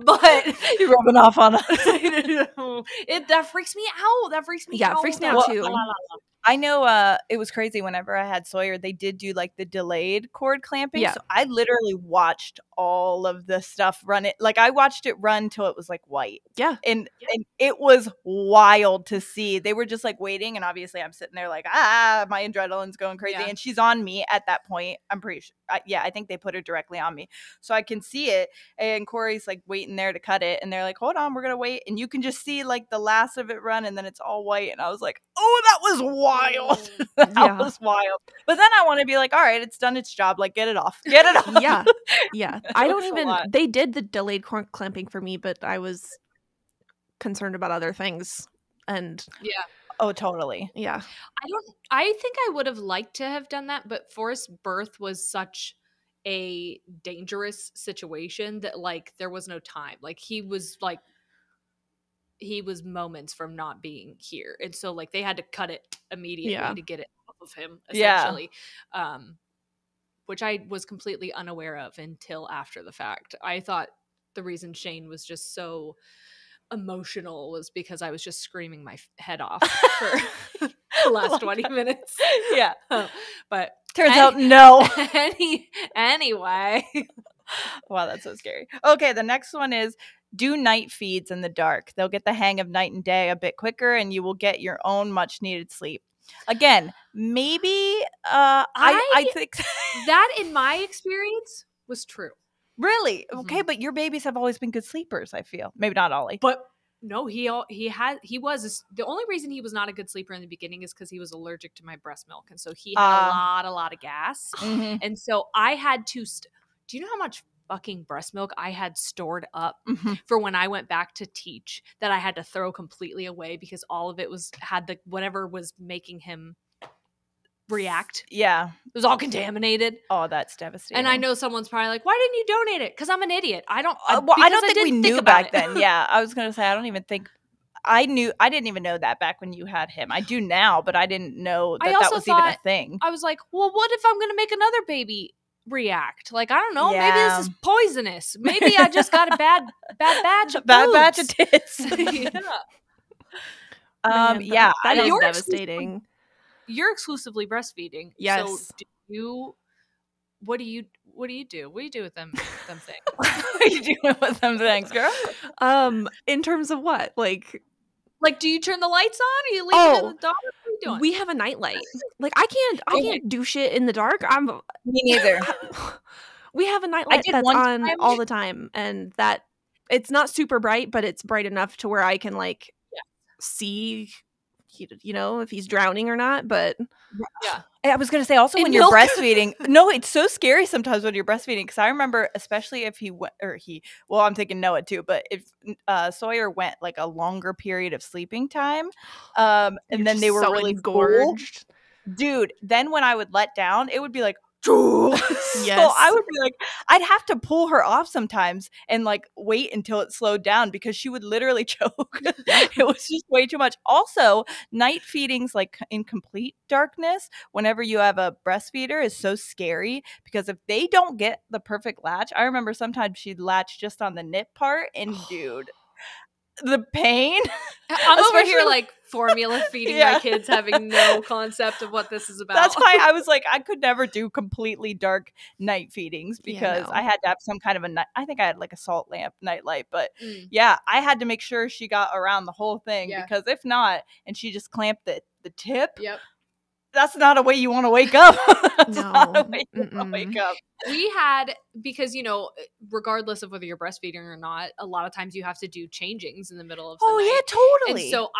But you're rubbing off on us. That freaks me out. That freaks me out. Yeah, it freaks me out too. I know it was crazy whenever I had Sawyer, they did do like the delayed cord clamping. Yeah. So I literally watched all of the stuff run it. Like I watched it run till it was like white. Yeah. And it was wild to see. They were just like waiting. And obviously I'm sitting there like, my adrenaline's going crazy. Yeah. And she's on me at that point. I'm pretty sure. I think they put her directly on me. So I can see it. And Corey's like waiting there to cut it. And they're like, hold on, we're going to wait. And you can just see like the last of it run. And then it's all white. And I was like, oh, that was wild. That was wild. But then I want to be like, all right, it's done its job. Like, get it off. Get it off. Yeah. I don't even, they did the delayed cord clamping for me, but I was concerned about other things. And oh, totally. Yeah. I think I would have liked to have done that, but Forrest's birth was such a dangerous situation that like there was no time. Like he was moments from not being here. And so like they had to cut it immediately to get it off of him, essentially. Which I was completely unaware of until after the fact. I thought the reason Shane was just so emotional was because I was just screaming my head off for the last 20 minutes. Yeah. But turns out no. Anyway. Wow, that's so scary. Okay, the next one is do night feeds in the dark. They'll get the hang of night and day a bit quicker and you will get your own much needed sleep. Again, maybe I think that in my experience was true. Really? Okay, but your babies have always been good sleepers, I feel. Maybe not Ollie. But no, he was the only reason he was not a good sleeper in the beginning is because he was allergic to my breast milk. And so he had a lot of gas. Mm-hmm. And so I had to do you know how much fucking breast milk I had stored up for when I went back to teach that I had to throw completely away because all of it had the whatever was making him react. Yeah. It was all contaminated. Oh, that's devastating. And I know someone's probably like, why didn't you donate it? Because I'm an idiot. I don't think we knew back then. Yeah. I was going to say, I don't even think I didn't even know that back when you had him. I do now, but I didn't know that was even a thing. I was like, well, what if I'm going to make another baby react? Like, I don't know. Yeah. Maybe this is poisonous. Maybe I just got a bad batch of bad batch of tits. Yeah. That is devastating. You're exclusively breastfeeding. Yes. So what do you do? What do you do with them things? What are you doing with them things, girl? In terms of what? Like do you turn the lights on? Or you leave it in the dark? What are you doing? We have a nightlight. Like I can't do shit in the dark. Me neither. We have a nightlight that's on all the time, and that it's not super bright, but it's bright enough to where I can like see if he's drowning or not. But Yeah. I was going to say also In when milk. you're breastfeeding, no, it's so scary sometimes when you're breastfeeding. Because I remember, especially if I'm thinking Noah too, but if Sawyer went like a longer period of sleeping time, and then they were so really engorged. full, dude, then when I would let down, it would be like, so Yes. I would be like, I'd have to pull her off sometimes and like wait until it slowed down because she would literally choke. It was just way too much. Also, night feedings like in complete darkness, whenever you have a breastfeeder, is so scary because if they don't get the perfect latch, I remember sometimes she'd latch just on the nip part, and dude, the pain. I'm over here Especially- like formula feeding Yeah. my kids, having no concept of what this is about. That's why I was like, I could never do completely dark night feedings because no. I had to have some kind of a night. I think I had like a salt lamp night light, but Mm. yeah, I had to make sure she got around the whole thing Yeah. because if not, and she just clamped the tip, Yep. that's not a way you want to wake up. That's not a No. way you want to wake up. We had, because, regardless of whether you're breastfeeding or not, a lot of times you have to do changings in the middle of the night. yeah, totally. And so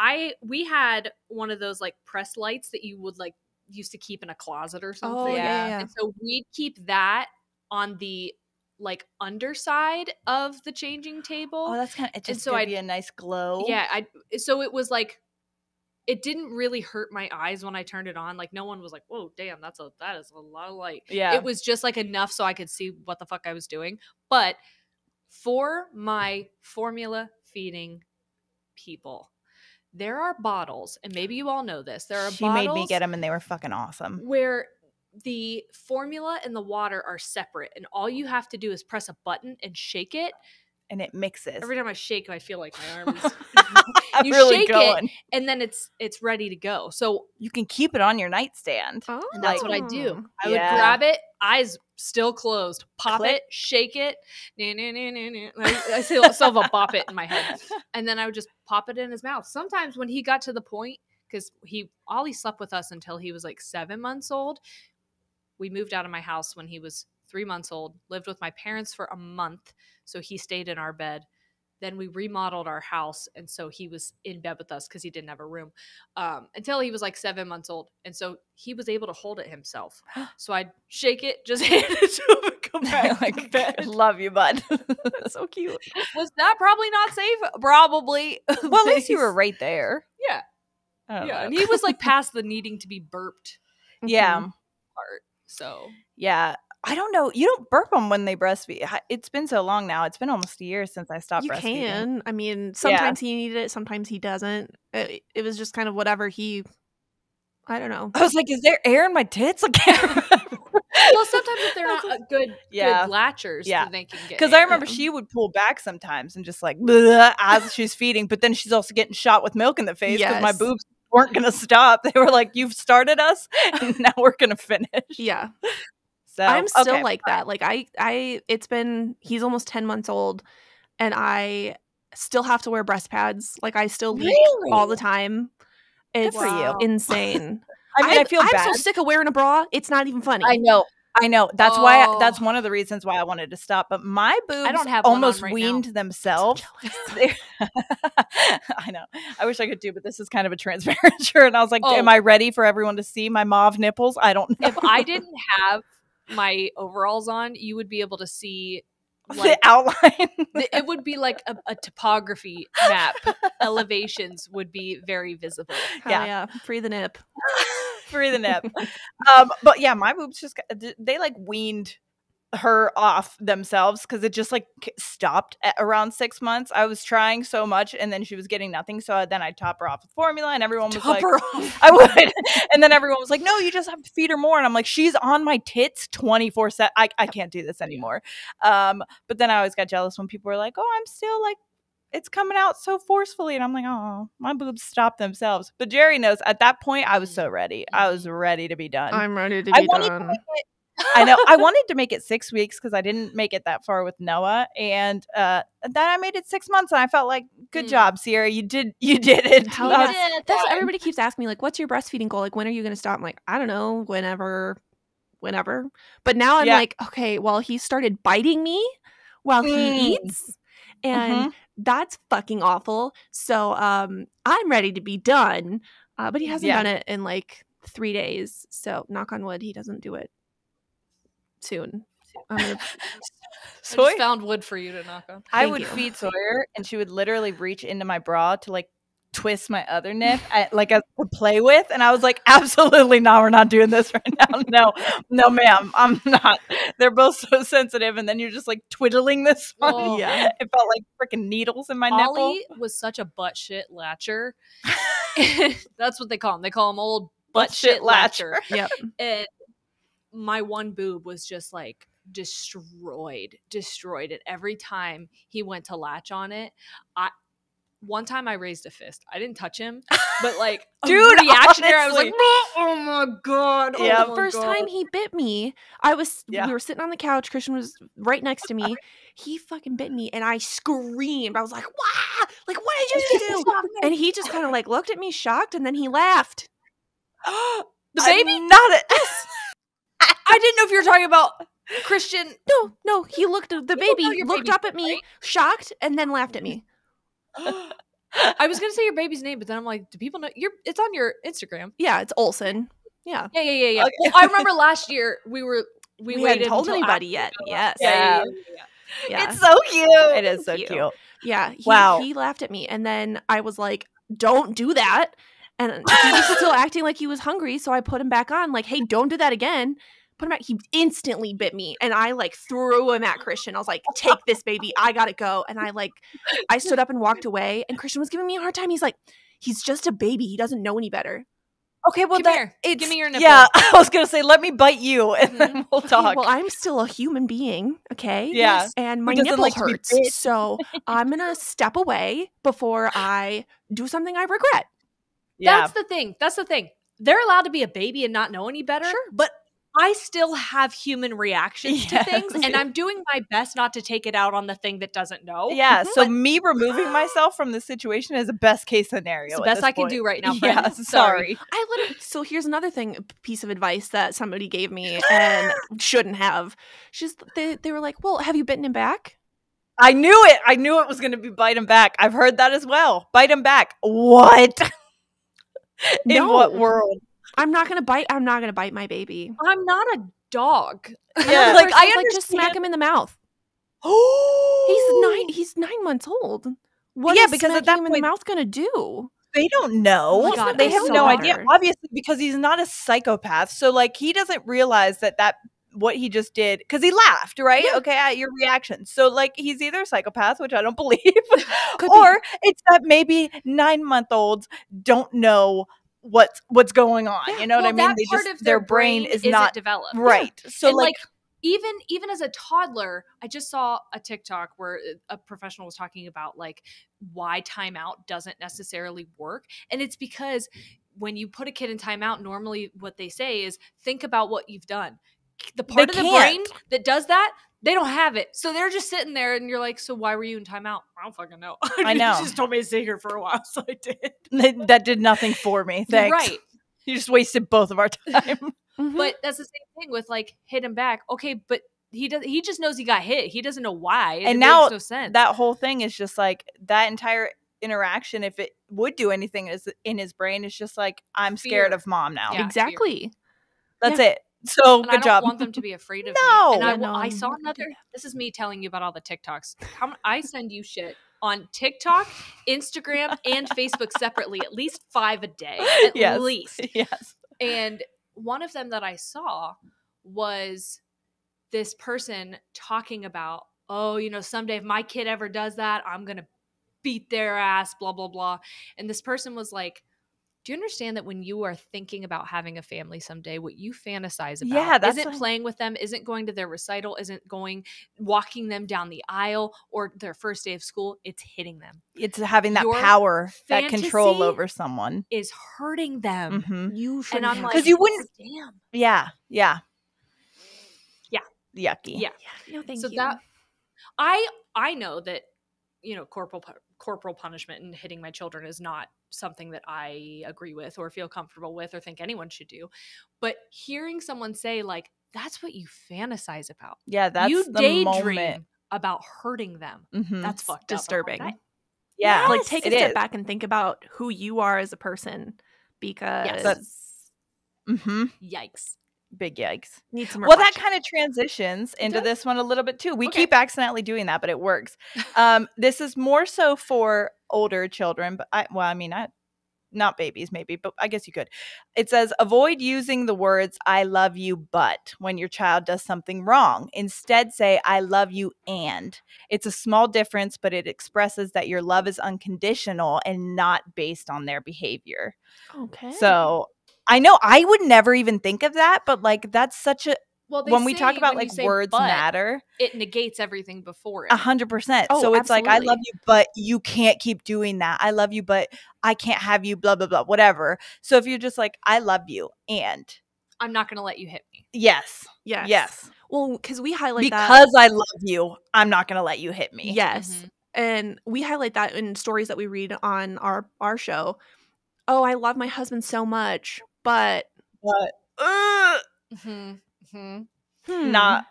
we had one of those like press lights that you would like used to keep in a closet or something. Oh, Yeah. yeah. And so we'd keep that on the like underside of the changing table. that's kind of, it just so give I'd- you a nice glow. Yeah, so it was like, it didn't really hurt my eyes when I turned it on. Like no one was like, "Whoa, damn, that is a lot of light." Yeah. It was just like enough so I could see what the fuck I was doing. But for my formula feeding people, there are bottles, and maybe you all know this. There are She bottles made me get them, and they were fucking awesome. where the formula and the water are separate, and all you have to do is press a button and shake it. And it mixes. Every time I shake, I feel like my arm is. I'm you really shake going. it, and then it's ready to go. So You can keep it on your nightstand. Oh. and that's what I do. I would Yeah. grab it, eyes still closed, pop Click. it, shake it. I still have a bop it in my head. And then I would just pop it in his mouth. Sometimes when he got to the point, because Ollie slept with us until he was like 7 months old. We moved out of my house when he was 3 months old, lived with my parents for a month. So he stayed in our bed. Then we remodeled our house. And so he was in bed with us because he didn't have a room until he was like 7 months old. And so he was able to hold it himself. So I'd shake it, just hand it to him and come back to bed. Love you, bud. So cute. Was that probably not safe? Probably. Well, at least you were right there. Yeah. I don't Yeah. know. And he was like past the needing to be burped Yeah. part. So Yeah. I don't know. You don't burp them when they breastfeed. It's been so long now. It's been almost a year since I stopped You breastfeeding. can. I mean, sometimes he needed it, sometimes he doesn't. It was just kind of whatever I don't know. I was like, is there air in my tits? Like, well, sometimes if they're not good Yeah. latchers, Yeah. then they can get because I air. remember she would pull back sometimes and just like bleh, as she's feeding, but then she's also getting shot with milk in the face because my Yes. boobs weren't going to stop. They were like, you've started us and now we're going to finish. Yeah. So I'm still okay. like that. Like he's almost 10 months old and I still have to wear breast pads. Like I still leak Really? all the time. It's for you. insane. I mean, I feel I'm bad. so sick of wearing a bra. It's not even funny. I know. That's why. Oh. That's one of the reasons why I wanted to stop. But my boobs don't have one on almost right weaned now. themselves. I know. I wish I could do, but this is kind of a transparent shirt. And I was like, Oh. am I ready for everyone to see my mauve nipples? I don't know. If I didn't have my overalls on, you would be able to see the like outline. it would be like a topography map. Elevations would be very visible. Oh, yeah. yeah. Free the nip. Free the nip. But yeah, my boobs just they like weaned her off themselves because it just like stopped at around 6 months. I was trying so much and then she was getting nothing, so then I'd top her off with formula and everyone was like, I would. And then everyone was like, no, you just have to feed her more. And I'm like, she's on my tits 24/7. I can't do this anymore. But then I always got jealous when people were like, oh, I'm still like, it's coming out so forcefully. And I'm like, oh, my boobs stopped themselves. But Jerry knows at that point I was so ready. I was ready to be done. I'm ready to I be wanted to done. make it, I know. I wanted to make it 6 weeks because I didn't make it that far with Noah, and then I made it 6 months, and I felt like, good job, Sierra. You did it. Hell I yeah. was- That's what everybody keeps asking me, like, what's your breastfeeding goal? Like, when are you going to stop? I'm like, I don't know, whenever. But now I'm Yeah. like, okay, well, he started biting me while he eats, and that's fucking awful. So I'm ready to be done. But he hasn't Yeah. done it in like 3 days. So knock on wood, he doesn't do it soon. I'm gonna. I just found wood for you to knock on. I Thank would you. feed Sawyer, and she would literally reach into my bra to like twist my other nip, to play with, and I was like, "Absolutely not! We're not doing this right now. No, ma'am, I'm not." They're both so sensitive, and then you're just like twiddling this one. Oh. Yeah. It felt like freaking needles in my nipple. Ollie was such a butt shit latcher. That's what they call him. They call him old butt shit latcher. Yep. And my one boob was just like destroyed. And every time he went to latch on it, one time I raised a fist. I didn't touch him, but like Dude, reaction there, I was like, honestly. oh my God. Oh Yeah. The my first God. time he bit me, we were sitting on the couch. Christian was right next to me. He fucking bit me, and I screamed. I was like, "Wow! Like, what did you just do?" And he just kind of like looked at me shocked, and then he laughed. The baby? I didn't know if you were talking about Christian. No, he looked at the You don't know baby, your looked baby's up at name, me, right? shocked, and then laughed at me. I was gonna say your baby's name, but then I'm like, do people know? It's on your Instagram. Yeah, it's Olsen. Yeah. Yeah. Okay. Well, I remember last year we We waited hadn't told until anybody yet. Yes. Yeah. Yeah. It's so cute. It is so Cute. cute. Yeah. Wow. He laughed at me, and then I was like, "Don't do that." And he was still acting like he was hungry, so I put him back on. Like, "Hey, don't do that again." Put him back. He instantly bit me, and I like threw him at Christian. I was like, "Take this, baby. I gotta go." And I stood up and walked away. And Christian was giving me a hard time. He's like, "He's just a baby. He doesn't know any better." Okay, well, Come here. Give me your nipple. Yeah, I was gonna say, let me bite you, and then we'll Okay, talk. well, I'm still a human being, okay? Yeah. Yes. And my doesn't nipple like to be hurts. bit. So I'm going to step away before I do something I regret. Yeah. That's the thing. They're allowed to be a baby and not know any better. Sure. But I still have human reactions to Yes. things, and I'm doing my best not to take it out on the thing that doesn't know. Yeah, so me removing myself from the situation is the best case scenario. It's the at best this I can point. do right now, Yeah, friend. sorry. So here's another piece of advice that somebody gave me and shouldn't have. They were like, "Well, have you bitten him back?" I knew it. I knew it was going to be bite him back. I've heard that as well. Bite him back. What? In No. what world? I'm not going to bite. I'm not going to bite my baby. I'm not a dog. Yeah. Like, I like just smack understand. him in the mouth. Oh, He's 9 months old. What Yeah, is because at smacking that him in the point- mouth going to do? They don't know. Oh my God, They I have so no want idea. her. Obviously, because he's not a psychopath. So, like, he doesn't realize that what he just did, because he laughed, right? Yeah. Okay, at your reaction. So, like, he's either a psychopath, which I don't believe, Could or it's that maybe 9-month-olds don't know what's going on. Yeah. You know what I mean? That They part just of their brain is isn't not developed. right. So, And like, even as a toddler, I just saw a TikTok where a professional was talking about like why timeout doesn't necessarily work. And it's because when you put a kid in timeout, normally what they say is think about what you've done. The part They of the brain can't. that does that, they don't have it. So they're just sitting there and you're like, so why were you in timeout? I don't fucking know. I know. You just told me to sit here for a while, so I did. that did nothing for me. Thanks. Right. You just wasted both of our time. Mhm. But that's the same thing with like hit him back. Okay, but he just knows he got hit. He doesn't know why. It And now makes no sense. that whole thing is just like that entire interaction, if it would do anything is in his brain, is just like, I'm scared Fear. of mom now. Yeah. Exactly. That's Yeah. it. So and I good don't job. want them to be afraid of No. me. And Yeah, no, I I'm saw not gonna do another. that. This is me telling you about all the TikToks. I send you shit on TikTok, Instagram, and Facebook separately, at least 5 a day, at Yes. least. Yes. And one of them that I saw was this person talking about, oh, someday if my kid ever does that, I'm going to beat their ass, blah, blah, blah. And this person was like, do you understand that when you are thinking about having a family someday, what you fantasize about Yeah, that's isn't playing with them, isn't going to their recital, isn't walking them down the aisle or their first day of school, it's hitting them. It's having that Your power, that control fantasy over someone. Is hurting them. Mhm. You should. And I'm like, 'Cause you wouldn't- damn. Yeah. Yeah. Yeah. Yucky. Yeah. No, thank So you. that I know that corporal punishment and hitting my children is not something that I agree with or feel comfortable with or think anyone should do. But hearing someone say like that's what you fantasize about. Yeah, that's you the daydream moment. about hurting them. Mhm. That's fucked disturbing. up. Yeah. Like take a it step is. back and think about who you are as a person because Yikes. Big yikes. need some Well, that reflection. kind of transitions into does? this one a little bit too. We Okay. keep accidentally doing that, but it works. This is more so for older children, but not babies maybe, but I guess you could. It says, avoid using the words I love you but when your child does something wrong. Instead say I love you and. It's a small difference, but it expresses that your love is unconditional and not based on their behavior. Okay. So I know I would never even think of that, but like that's such a Well, they when we say talk about when you like say words but, matter, it negates everything before it. 100%. Oh, So it's like I love absolutely. you, but you can't keep doing that. I love you, but I can't have you. Blah blah blah. Whatever. So if you're just like I love you, and I'm not going to let you hit me. yes, Yes. Well, because we highlight that. because I love you, I'm not gonna let you hit me. Yes. And we highlight that in stories that we read on our show. Oh, I love my husband so much, but But not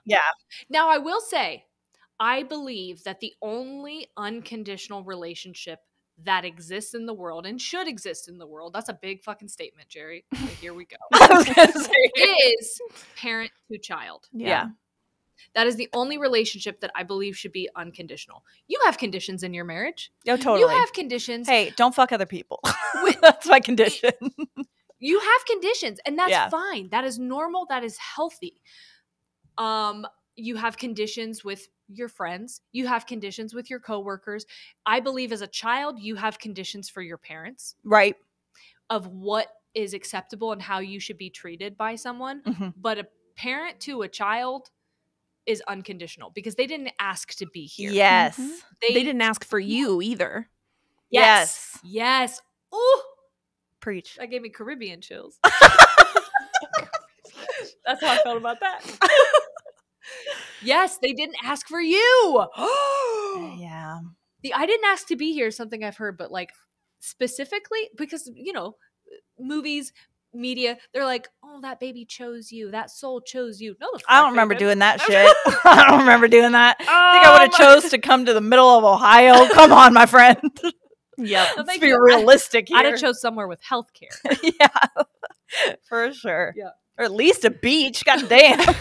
Now, I will say, I believe that the only unconditional relationship that exists in the world and should exist in the world, that's a big fucking statement, Jerry. Like, here we go. I was gonna say Is parent to child. yeah. That is the only relationship that I believe should be unconditional. You have conditions in your marriage. No, totally. You have conditions. Hey, don't fuck other people. That's my condition. You have conditions, and that's Yeah. fine. That is normal. That is healthy. You have conditions with your friends. You have conditions with your coworkers. I believe as a child, you have conditions for your parents Right. of what is acceptable and how you should be treated by someone. Mhm. But a parent to a child is unconditional because they didn't ask to be here. Yes. Mhm. They didn't ask for you either. Yes. Yes. Ooh, Preach. that gave me Caribbean chills. That's how I felt about that. Yes, they didn't ask for you. Yeah. I didn't ask to be here is something I've heard, but like specifically because, movies, media, they're like, oh, that baby chose you. That soul chose you. No, the fuck I don't they remember didn't. doing that shit. I don't remember doing that. I think I would have chose to come to the middle of Ohio. Come on, my friend. Yep. No, Let's thank be you. realistic here. I'd have chose somewhere with health care. Yeah, for sure. Yeah. Or at least a beach. God damn.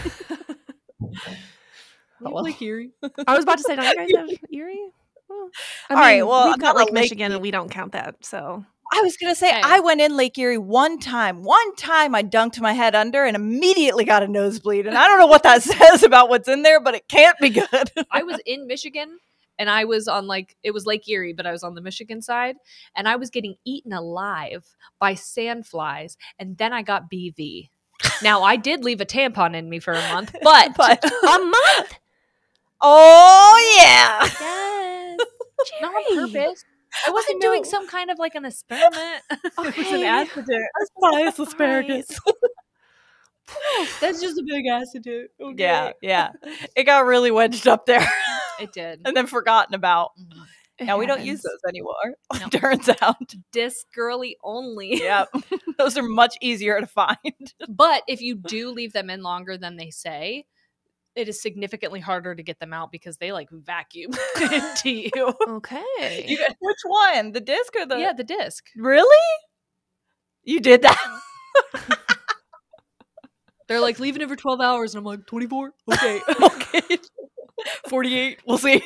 Lake Erie. I was about to say, don't you guys have Erie? Well, All right, well, we've got not a Lake Lake Michigan, Erie. and we don't count that. So I was going to say, Hey. I went in Lake Erie one time. One time I dunked my head under and immediately got a nosebleed. And I don't know what that says about what's in there, but it can't be good. I was in Michigan and I was on it was Lake Erie, but I was on the Michigan side and I was getting eaten alive by sandflies. And then I got BV. Now I did leave a tampon in me for a month, but a month. Oh, yeah. Yes. not on purpose. I wasn't doing some kind of like an experiment. It was an Okay. accident. Biased asparagus. That's just a big accident. Yeah, yeah. It got really wedged up there It did. and then forgotten about. It Now we don't use happens. those anymore. No. Turns out. Disc girly only. Yep. Those are much easier to find. But if you do leave them in longer than they say, it is significantly harder to get them out because they like vacuum into you. Okay. Which one? The disc or the? Yeah, the disc. Really? You did that? They're like leaving it for 12 hours, and I'm like 24. Okay. Okay. 48. We'll see.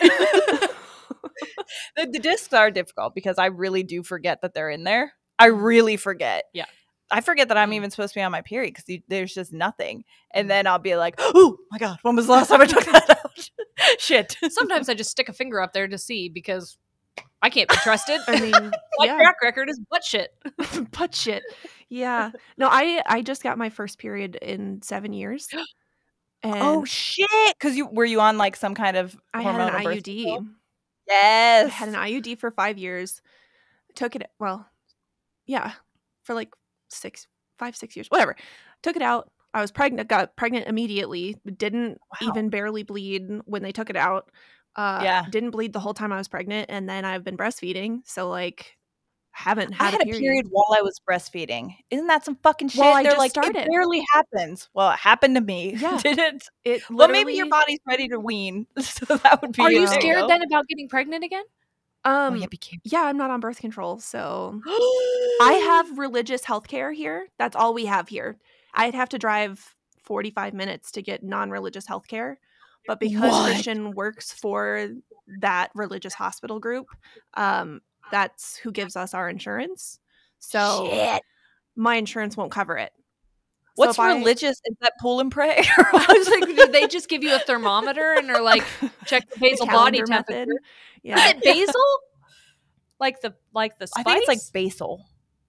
The discs are difficult because I really do forget that they're in there. I really forget. Yeah. I forget that I'm even supposed to be on my period because there's just nothing. And then I'll be like, oh my God, when was the last time I took that out? Shit. Sometimes I just stick a finger up there to see because I can't be trusted. I mean, My yeah. track record is butt shit. Butt shit. Yeah. No, I just got my first period in 7 years. And Oh shit! Because were you on like some kind of I had an hormonal birth IUD. control? Yes. I had an IUD for 5 years. Took it, well, yeah, for like 6 years, whatever. Took it out. I was pregnant, got pregnant immediately. Didn't even barely bleed when they took it out. Yeah. Didn't bleed the whole time I was pregnant. And then I've been breastfeeding. So like, haven't I had had a period while I was breastfeeding. Isn't that some fucking shit? Well, I They're just like, started. it barely happens. Well, it happened to me. Yeah. Did it? It Well, maybe your literally- body's ready to wean. So that would be Are you there scared go. then about getting pregnant again? Oh, yeah, be careful. Yeah, I'm not on birth control, so I have religious healthcare here. That's all we have here. I'd have to drive 45 minutes to get non-religious healthcare, but because What? Christian works for that religious hospital group, that's who gives us our insurance. So Shit. my insurance won't cover it. So What's if I- religious? Is that pull and pray? I was like, did they just give you a thermometer and are like, check the the basal body calendar temperature? method? Yeah. Is it basil? Like the spice? I think it's like basil.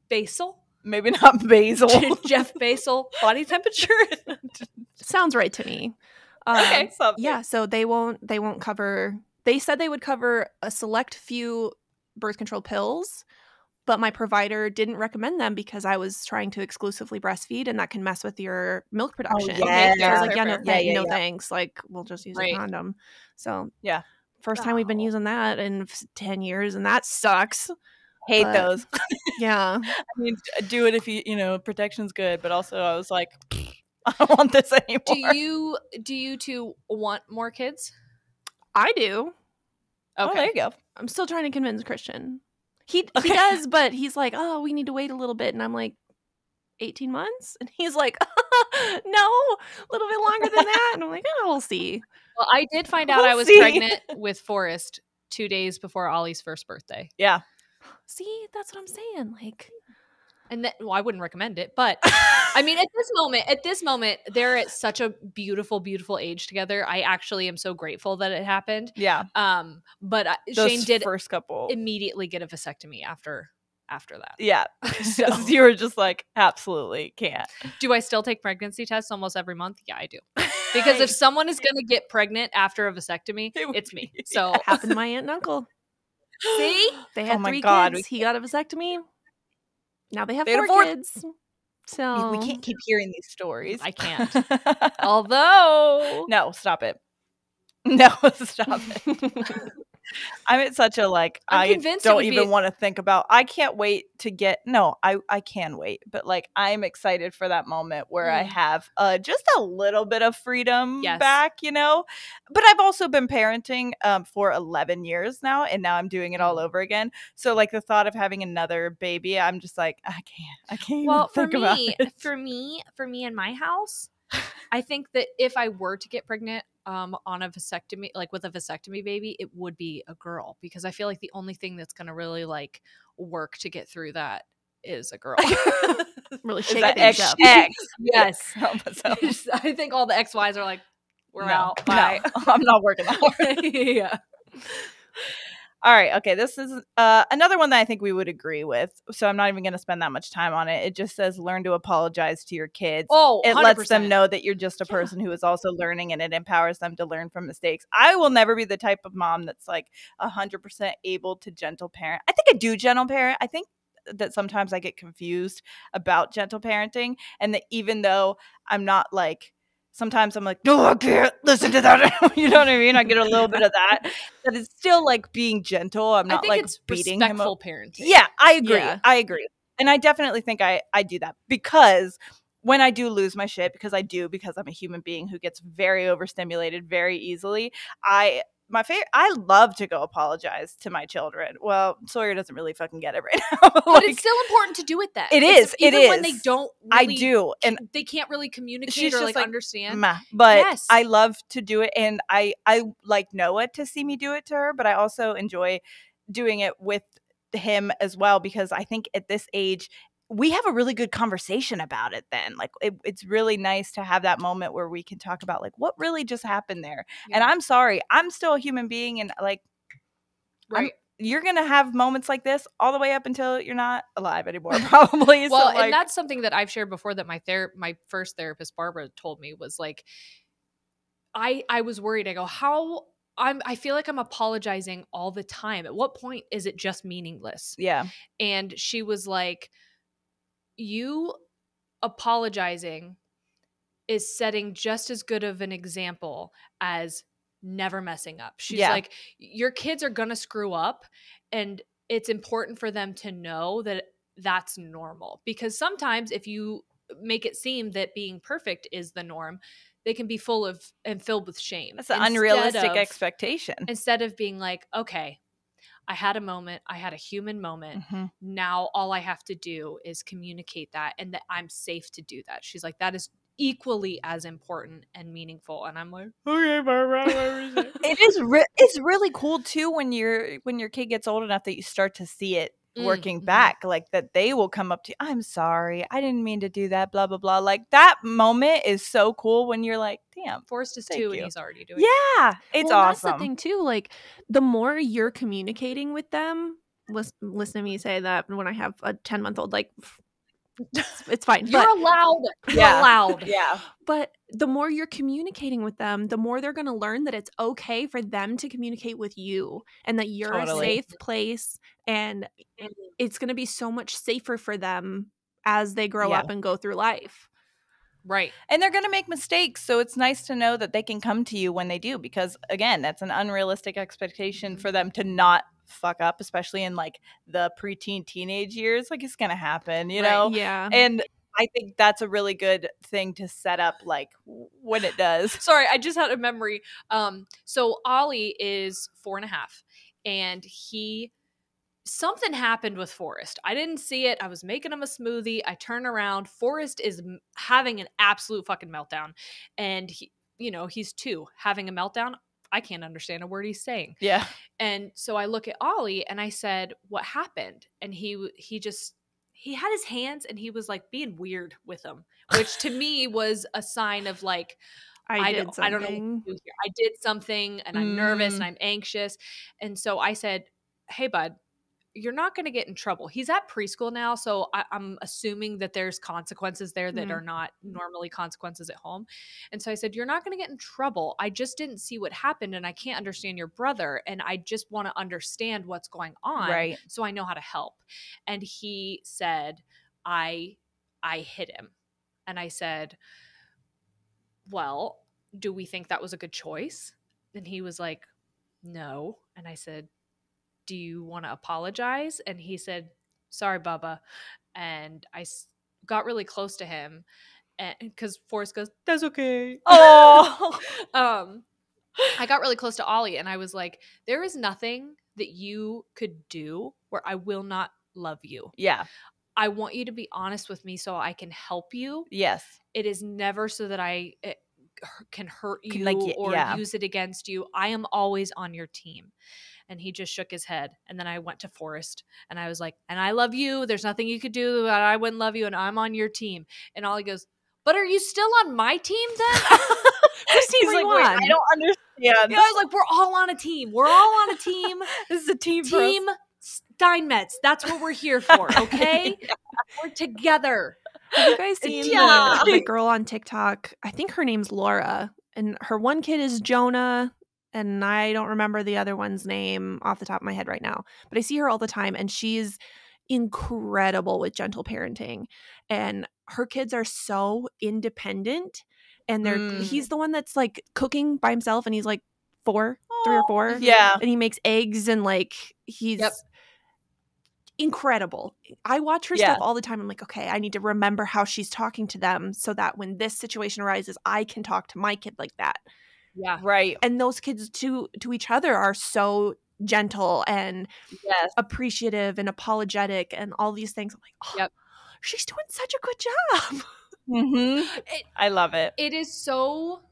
basil. Maybe not basil. Jeff Basil body temperature. Sounds right to me. Okay. Yeah, so they won't cover. They said they would cover a select few birth control pills, but my provider didn't recommend them because I was trying to exclusively breastfeed, and that can mess with your milk production. yeah. So I was like, Fair, yeah, no, fair. Yeah, no yeah. thanks. Like, we'll just use Right. a condom. So Yeah. first time we've been Oh. using that in 10 years, and that sucks. Hate But- those. Yeah. I mean, do it if protection's good. But also, I was like, I don't want this anymore. Do you two want more kids? I do. Oh, there you go. I'm still trying to convince Christian. He Okay. does, but he's like, oh, we need to wait a little bit. And I'm like, 18 months? And he's like, no, a little bit longer than that. And I'm like, oh, we'll see. Well, I did find out We'll I was see. pregnant with Forrest 2 days before Ollie's first birthday. Yeah. See, that's what I'm saying. Like, And then, well, I wouldn't recommend it, but I mean, at this moment, they're at such a beautiful, beautiful age together. I actually am so grateful that it happened. Yeah. But Those Shane did first couple. immediately get a vasectomy after that. Yeah. So- You were just like, absolutely can't. Do I still take pregnancy tests almost every month? Yeah, I do. Because if someone is going to get pregnant after a vasectomy, It would it's me. be- So it happened to my aunt and uncle. see, They had Oh my 3 God, kids. He got a vasectomy. Now they have They had 4 a 4th. kids. So We can't keep hearing these stories. I can't. Although No, stop it. No, stop it. I'm at such a like I'm I convinced it don't would even be- want to think about. I can't wait to get I can wait, but like I'm excited for that moment where I have just a little bit of freedom Yes. back, But I've also been parenting for 11 years now, and now I'm doing it all over again. So like the thought of having another baby, I'm just like I can't well, even think about it. for me in my house, I think that if I were to get pregnant on a vasectomy, like with a vasectomy baby, it would be a girl, because I feel like the only thing that's going to really like work to get through that is a girl. really Is shake that things X? up. Yes. So, I think all the XYs are like, we're no, out. no, Bye. I'm not working that hard. Yeah. All right. Okay. This is another one that I think we would agree with. So I'm not even going to spend that much time on it. It just says learn to apologize to your kids. Oh, It lets them 100%. know that you're just a person who is also learning, and it empowers them to learn from mistakes. I will never be the type of mom that's like 100% able to gentle parent. I think I do gentle parent. I think that sometimes I get confused about gentle parenting, and that even though I'm not like, sometimes I'm like, no, I can't listen to that. You know what I mean? I get a little bit of that. But it's still like being gentle. I'm I not think like it's beating him respectful up. parenting. Yeah, I agree. Yeah. I agree. And I definitely think I do that, because when I do lose my shit, because I'm a human being who gets very overstimulated very easily, I love to go apologize to my children. Well, Sawyer doesn't really fucking get it right now. But it's still important to do it then. It It's- is, Even it when they is. don't I really, do. And they can't really communicate she's or just like like, understand. but Yes. I love to do it, and I like Noah to see me do it to her, but I also enjoy doing it with him as well, because I think at this age we have a really good conversation about it then. Like it's really nice to have that moment where we can talk about like what really just happened there. And Yeah. I'm sorry, I'm still a human being, and like Right. you're gonna have moments like this all the way up until you're not alive anymore, probably. Well, So, like, and that's something that I've shared before that my first therapist, Barbara, told me was like, I was worried. I go, I feel like I'm apologizing all the time. At what point is it just meaningless? yeah, And she was like, you apologizing is setting just as good of an example as never messing up. She's Yeah. like, your kids are going to screw up, and it's important for them to know that that's normal, because sometimes if you make it seem that being perfect is the norm, they can be full of and filled with shame. that's an Instead unrealistic of- expectation. Instead of being like, okay, I had a moment. I had a human moment. Mm-hmm. Now all I have to do is communicate that and that I'm safe to do that. She's like, that is equally as important and meaningful. And I'm like, okay, Barbara. It's really cool too when your kid gets old enough that you start to see it working back, like that they will come up to you, I'm sorry, I didn't mean to do that, blah blah blah. Like that moment is so cool when you're like, damn, Forrest is thank 2 and you. he's already doing it. Yeah, it's Well, awesome. That's the thing too. Like the more you're communicating with them, listen to me say that when I have a 10-month-old, like it's fine. You're allowed. You're allowed. Yeah. But the more you're communicating with them, the more they're going to learn that it's okay for them to communicate with you and that you're Totally. a safe place, and it's going to be so much safer for them as they grow up and go through life. Right. And they're going to make mistakes. So it's nice to know that they can come to you when they do, because again, that's an unrealistic expectation for them to not fuck up, especially in like the preteen teenage years. Like it's going to happen, you know? Yeah. And I think that's a really good thing to set up, like when it does. Sorry, I just had a memory. So Ollie is 4.5 and something happened with Forrest. I didn't see it. I was making him a smoothie. I turn around. Forrest is having an absolute fucking meltdown. And he's 2 having a meltdown. I can't understand a word he's saying. Yeah. And so I look at Ollie and I said, what happened? And he had his hands and he was like being weird with them, which to me was a sign of like, I don't know what to do here. I did something and I'm nervous and I'm anxious. And so I said, hey, bud, you're not going to get in trouble. He's at preschool now, so I'm assuming that there's consequences there that are not normally consequences at home. And so I said, you're not going to get in trouble. I just didn't see what happened, and I can't understand your brother, and I just want to understand what's going on so I know how to help. And he said, I hit him. And I said, well, do we think that was a good choice? And he was like, no. And I said, do you want to apologize? And he said, sorry, Bubba. And I got really close to him, and because Forrest goes, that's okay. Oh. I got really close to Ollie and I was like, there is nothing that you could do where I will not love you. Yeah. I want you to be honest with me so I can help you. Yes. It is never so that I can hurt you or use it against you. I am always on your team. And he just shook his head. And then I went to Forrest and I was like, and I love you. There's nothing you could do that I wouldn't love you. And I'm on your team. And Ollie goes, but are you still on my team then? Whose team are you on? I don't understand. Yeah, I was like, we're all on a team. We're all on a team. This is a team. Team Steinmetz. That's what we're here for. Okay. We're together. Have you guys seen the girl on TikTok? I think her name's Laura. And her one kid is Jonah. And I don't remember the other one's name off the top of my head right now. But I see her all the time. And she's incredible with gentle parenting. And her kids are so independent. And he's the one that's like cooking by himself. And he's like 3 or 4. Yeah. And he makes eggs and like he's incredible. I watch her stuff all the time. I'm like, okay, I need to remember how she's talking to them so that when this situation arises, I can talk to my kid like that. Yeah. Right. And those kids to each other are so gentle and appreciative and apologetic and all these things. I'm like, oh, she's doing such a good job. I love it. It is so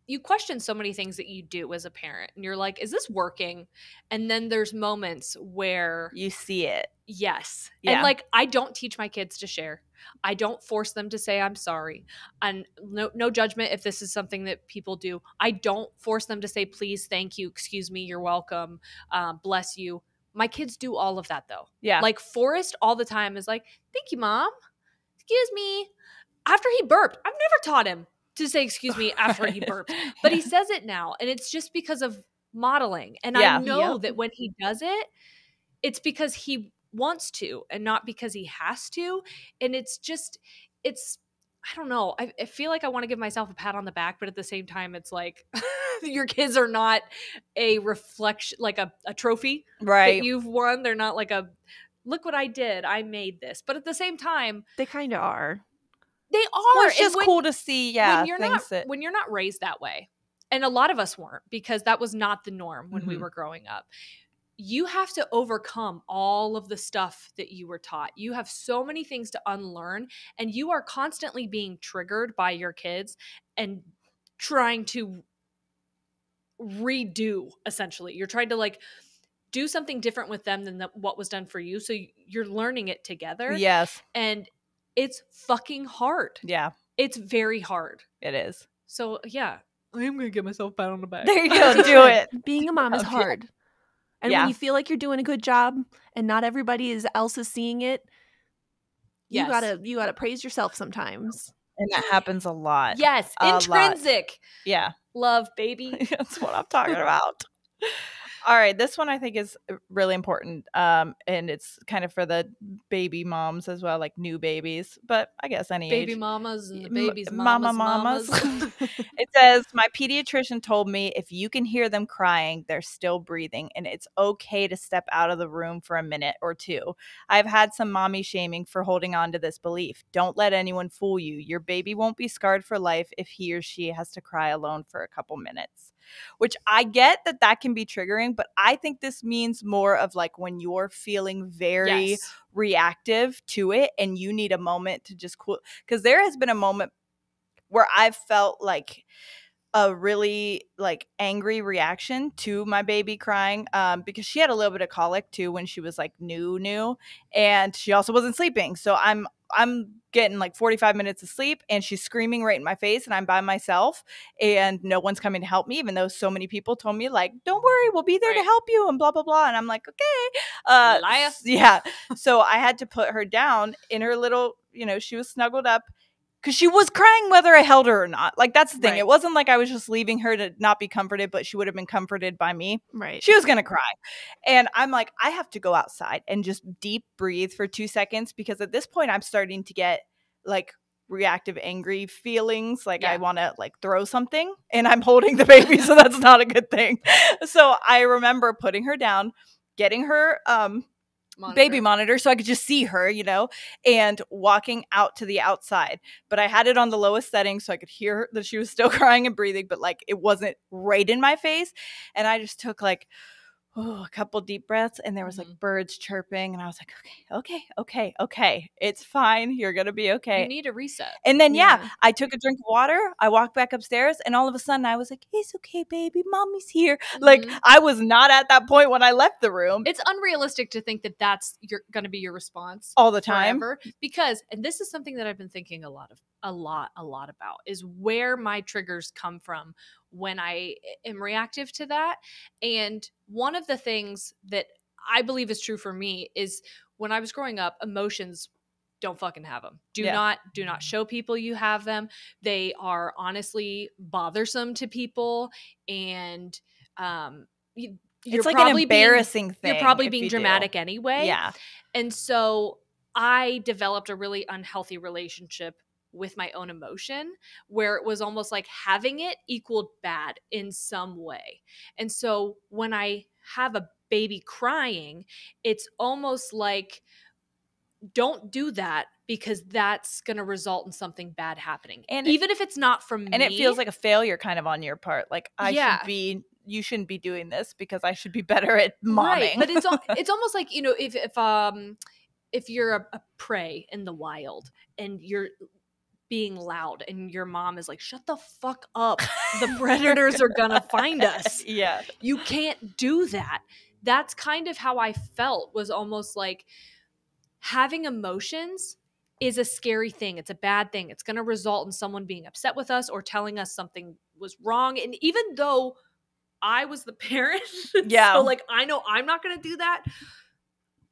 you question so many things that you do as a parent and you're like, is this working? And then there's moments where you see it. Yes. Yeah. And like, I don't teach my kids to share. I don't force them to say, I'm sorry. And no judgment if this is something that people do. I don't force them to say, please, thank you, excuse me, you're welcome, bless you. My kids do all of that though. Yeah. Like Forrest all the time is like, thank you, Mom. Excuse me. After he burped, I've never taught him to say excuse me after he burped. But he says it now. And it's just because of modeling. And I know that when he does it, it's because he wants to and not because he has to. And it's I don't know. I feel like I want to give myself a pat on the back, but at the same time, it's like your kids are not a reflection, like a trophy that you've won. They're not like a, look what I did. I made this. But at the same time, they kind of are. They are. Well, it's just cool to see. Yeah. When you're not raised that way. And a lot of us weren't, because that was not the norm when we were growing up. you have to overcome all of the stuff that you were taught. You have so many things to unlearn, and you are constantly being triggered by your kids and trying to redo, essentially. You're trying to like do something different with them than what was done for you. So you're learning it together. Yes. And it's fucking hard. Yeah, It's very hard. it is. So yeah, I am going to get myself pat on the back. There you go. Do it. Being a mom is Yeah. hard. And Yeah. when you feel like you're doing a good job and not everybody else is seeing it, Yes. you gotta praise yourself sometimes. And that happens a lot. Yes, A lot. intrinsic Yeah. love, baby. That's what I'm talking about. All right, this one I think is really important, and it's kind of for the baby moms as well, like new babies, but I guess any Baby age. mamas and the babies Mamas. mamas. It says, my pediatrician told me if you can hear them crying, they're still breathing, and it's okay to step out of the room for a minute or two. I've had some mommy shaming for holding on to this belief. Don't let anyone fool you. Your baby won't be scarred for life if he or she has to cry alone for a couple minutes. Which I get that can be triggering, but I think this means more of like when you're feeling very Yes. reactive to it and you need a moment to just cool. Because there has been a moment where I've felt like a really like angry reaction to my baby crying, because she had a little bit of colic too when she was like new, and she also wasn't sleeping. So I'm getting like 45 minutes of sleep and she's screaming right in my face and I'm by myself and no one's coming to help me, even though so many people told me like, don't worry, we'll be there to Right. help you and blah, blah, blah. And I'm like, okay. Liar. Yeah. So I had to put her down in her little, she was snuggled up because she was crying whether I held her or not. Like, that's the thing. Right. It wasn't like I was just leaving her to not be comforted, but she would have been comforted by me. Right. She was going to cry. And I'm like, I have to go outside and just deep breathe for 2 seconds because at this point I'm starting to get like reactive, angry feelings. Like I want to like throw something and I'm holding the baby. So that's not a good thing. So I remember putting her down, getting her, baby monitor so I could just see her, and walking out to the outside. But I had it on the lowest setting so I could hear her, that she was still crying and breathing, but like it wasn't right in my face. And I just took like a couple deep breaths and there was like birds chirping and I was like, okay. It's fine. You're going to be okay. You need a reset. And then, I took a drink of water. I walked back upstairs and all of a sudden I was like, it's okay, baby. Mommy's here. Like I was not at that point when I left the room. It's unrealistic to think that that's going to be your response all the time. Forever, because, and this is something that I've been thinking a lot about, is where my triggers come from when I am reactive to that. And one of the things that I believe is true for me is when I was growing up, emotions, don't fucking have them. Do not show people you have them. They are honestly bothersome to people. And it's like an embarrassing thing. You're probably being dramatic anyway. Yeah. And so I developed a really unhealthy relationship with my own emotion where it was almost like having it equaled bad in some way. And so when I have a baby crying, it's almost like, don't do that because that's going to result in something bad happening. And even if it's not from me. And it feels like a failure kind of on your part. Like you shouldn't be doing this because I should be better at momming. Right. But it's almost like, if you're a prey in the wild and you're being loud and your mom is like, shut the fuck up. The predators are going to find us. Yeah. You can't do that. That's kind of how I felt, was almost like having emotions is a scary thing. It's a bad thing. It's going to result in someone being upset with us or telling us something was wrong. And even though I was the parent, so like I know I'm not going to do that,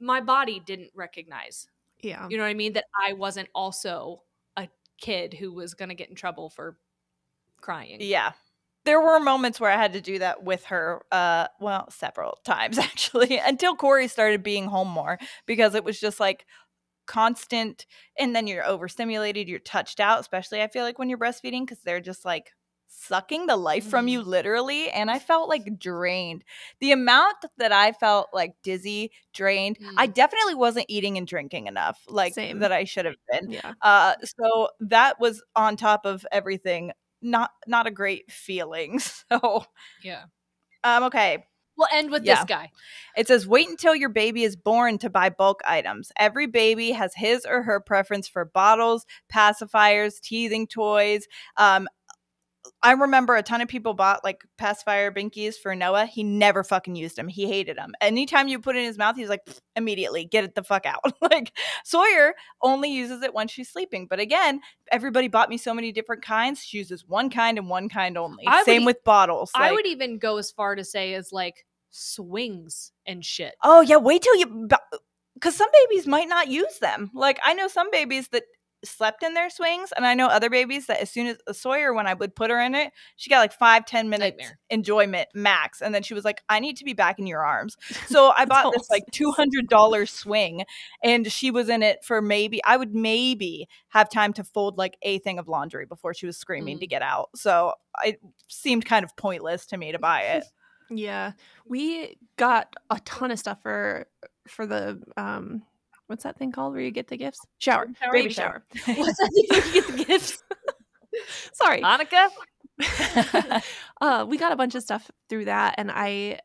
my body didn't recognize. Yeah. You know what I mean? That I wasn't also a kid who was going to get in trouble for crying. Yeah. There were moments where I had to do that with her, several times actually, until Corey started being home more, because it was just like constant, and then you're overstimulated, you're touched out, especially I feel like when you're breastfeeding, because they're just like sucking the life from you literally. And I felt like drained. The amount that I felt like dizzy, drained, I definitely wasn't eating and drinking enough, like that I should have been. Yeah. So that was on top of everything. Not a great feeling. So yeah. Okay. We'll end with Yeah. this guy. It says, wait until your baby is born to buy bulk items. Every baby has his or her preference for bottles, pacifiers, teething toys. I remember a ton of people bought like pacifier binkies for Noah. He never fucking used them. He hated them. Anytime you put it in his mouth, he's like, immediately get it the fuck out. Like Sawyer only uses it when she's sleeping. But again, everybody bought me so many different kinds. She uses one kind and one kind only. Same with bottles. I would even go as far to say as like swings and shit. Oh yeah, wait till you, because some babies might not use them. Like I know some babies that slept in their swings, and I know other babies that as soon as Sawyer, when I would put her in it, she got like 5-10 minutes Nightmare. enjoyment max, and then she was like, I need to be back in your arms. So I bought this like $200 swing, and she was in it for I would maybe have time to fold like a thing of laundry before she was screaming to get out. So it seemed kind of pointless to me to buy it. Yeah, we got a ton of stuff for the what's that thing called where you get the gifts? Shower. Baby shower. What's that thing where you get the gifts? Sorry. Hanukkah? We got a bunch of stuff through that, and I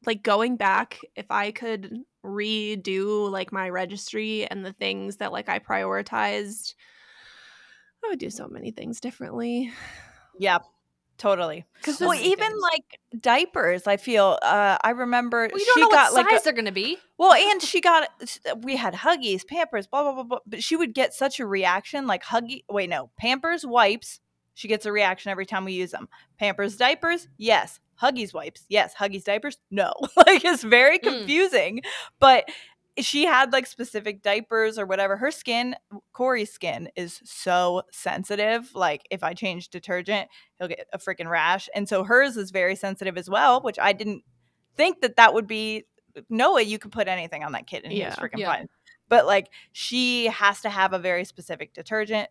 like going back, if I could redo like my registry and the things that like I prioritized, I would do so many things differently. Yeah. Totally. Because even like diapers, I feel I remember you don't she know got what size like they're gonna be. well, and she got we had Huggies, Pampers, blah blah blah blah. But she would get such a reaction, like Pampers wipes. She gets a reaction every time we use them. Pampers diapers, yes. Huggies wipes, yes. Huggies diapers, no. Like it's very confusing, but she had like specific diapers or whatever. Her skin, Corey's skin, is so sensitive. Like if I change detergent, he'll get a freaking rash. And so hers is very sensitive as well, which I didn't think that would be. Noah, you could put anything on that kid and he was freaking fine. But like she has to have a very specific detergent,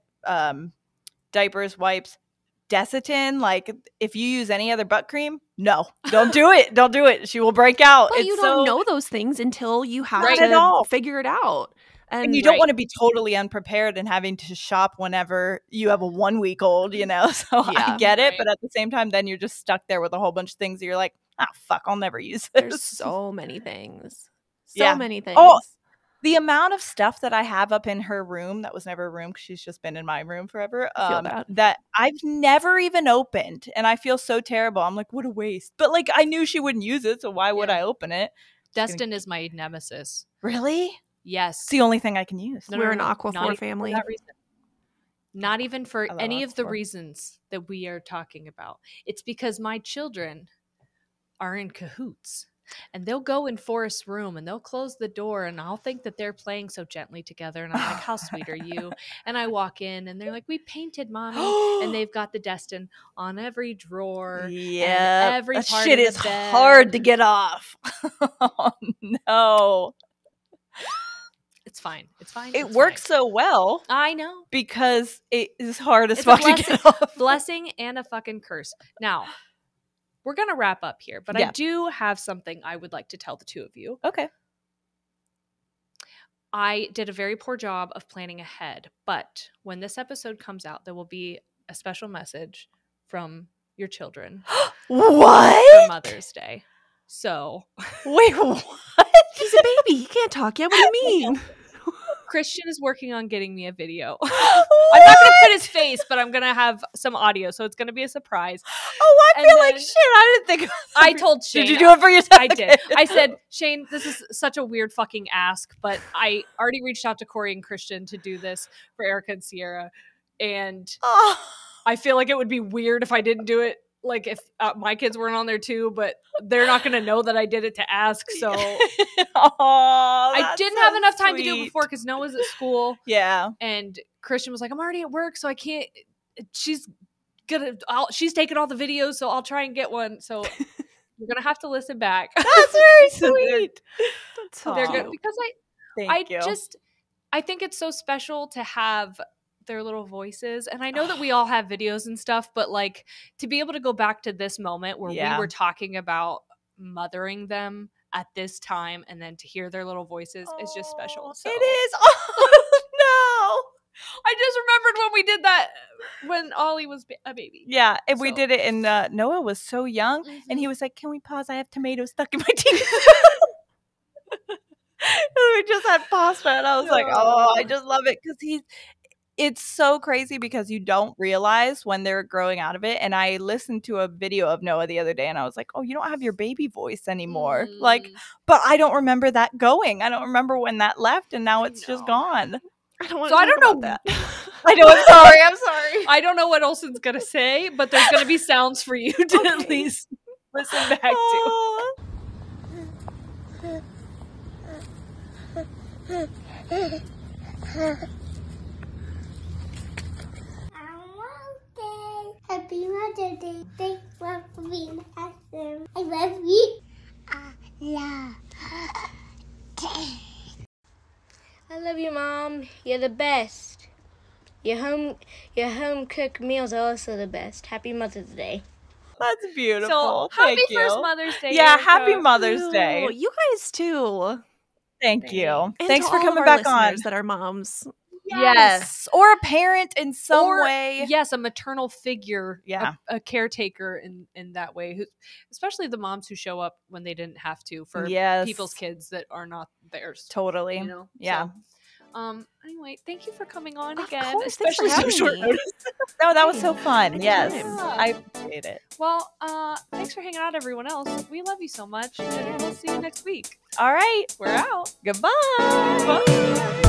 diapers, wipes, Desitin. Like if you use any other butt cream, no, don't do it. Don't do it. She will break out. But you don't know those things until you have to figure it out. And you don't want to be totally unprepared and having to shop whenever you have a 1 week old, you know? So I get it. But at the same time, then you're just stuck there with a whole bunch of things that you're like, fuck, I'll never use this. There's so many things. So many things. Oh, the amount of stuff that I have up in her room that was never a room because she's just been in my room forever. That I've never even opened, and I feel so terrible. I'm like, what a waste. But like, I knew she wouldn't use it, so why would I open it? Destin is my nemesis. Really? Yes. It's the only thing I can use. We're an Aquaphor family. Not even for any of the reasons that we are talking about. It's because my children are in cahoots. And they'll go in Forrest's room and they'll close the door and I'll think that they're playing so gently together. And I'm like, how sweet are you? And I walk in and they're like, we painted, mommy. And they've got the Destin on every drawer. Yeah. And every that part shit of is the bed. hard to get off. Oh, no. It's fine. It's fine. It works so well. I know. Because it is hard as fuck to get off. Blessing and a fucking curse. Now, we're going to wrap up here, but I do have something I would like to tell the two of you. Okay. I did a very poor job of planning ahead, but when this episode comes out, there will be a special message from your children. What? For Mother's Day. So. Wait, what? He's a baby. He can't talk yet. What do you mean? Christian is working on getting me a video. I'm not going to put his face, but I'm going to have some audio, so it's going to be a surprise. Oh, I feel like shit. I didn't think. I told Shane. Did you do it for yourself? I did. I said, Shane, this is such a weird fucking ask, but I already reached out to Corey and Christian to do this for Erika and Sierra, and I feel like it would be weird if I didn't do it. Like if my kids weren't on there too, but they're not going to know that I did it to ask. So I didn't have enough time to do it before because Noah's at school. Yeah. And Christian was like, I'm already at work, so I can't. She's taking all the videos, so I'll try and get one. So you're going to have to listen back. That's very sweet. That's so they're good because Thank I think it's so special to have their little voices, and I know that we all have videos and stuff, but like to be able to go back to this moment where we were talking about mothering them at this time and then to hear their little voices is just special. So. It is. Oh I just remembered when we did that when Ollie was a baby. Yeah, and we So- did it, and Noah was so young, and he was like, "Can we pause? I have tomatoes stuck in my teeth." We just had pasta, and I was like, "Oh, I just love it," because it's so crazy because you don't realize when they're growing out of it. And I listened to a video of Noah the other day, and I was like, "Oh, you don't have your baby voice anymore." Like, but I don't remember that going. I don't remember when that left, and now it's just gone. I don't want So to I don't know that. I know. I'm sorry. I'm sorry. I don't know what Olsen's gonna say, but there's gonna be sounds for you to at least listen back to. Aw. Happy Mother's Day. Thanks for being awesome. I love you. I love you, Mom. You're the best. Your home cooked meals are also the best. Happy Mother's Day. That's beautiful. So Thank happy you. first Mother's Day. Yeah, Erika. happy Mother's Day. You guys too. Thank you. And Thanks to for all of coming our back on. listeners that are moms. Yes. Or a parent in some Or, way. yes, a maternal figure, Yeah. a caretaker in that way, especially the moms who show up when they didn't have to for Yes. people's kids that are not theirs. Totally. You know? Yeah. So, anyway, thank you for coming on Of again, course, thanks for especially so having short me. notice. No, that was so fun. Yes. Anytime. I appreciate it. Well, thanks for hanging out, everyone else. We love you so much, and we'll see you next week. All right. We're out. Goodbye. Bye.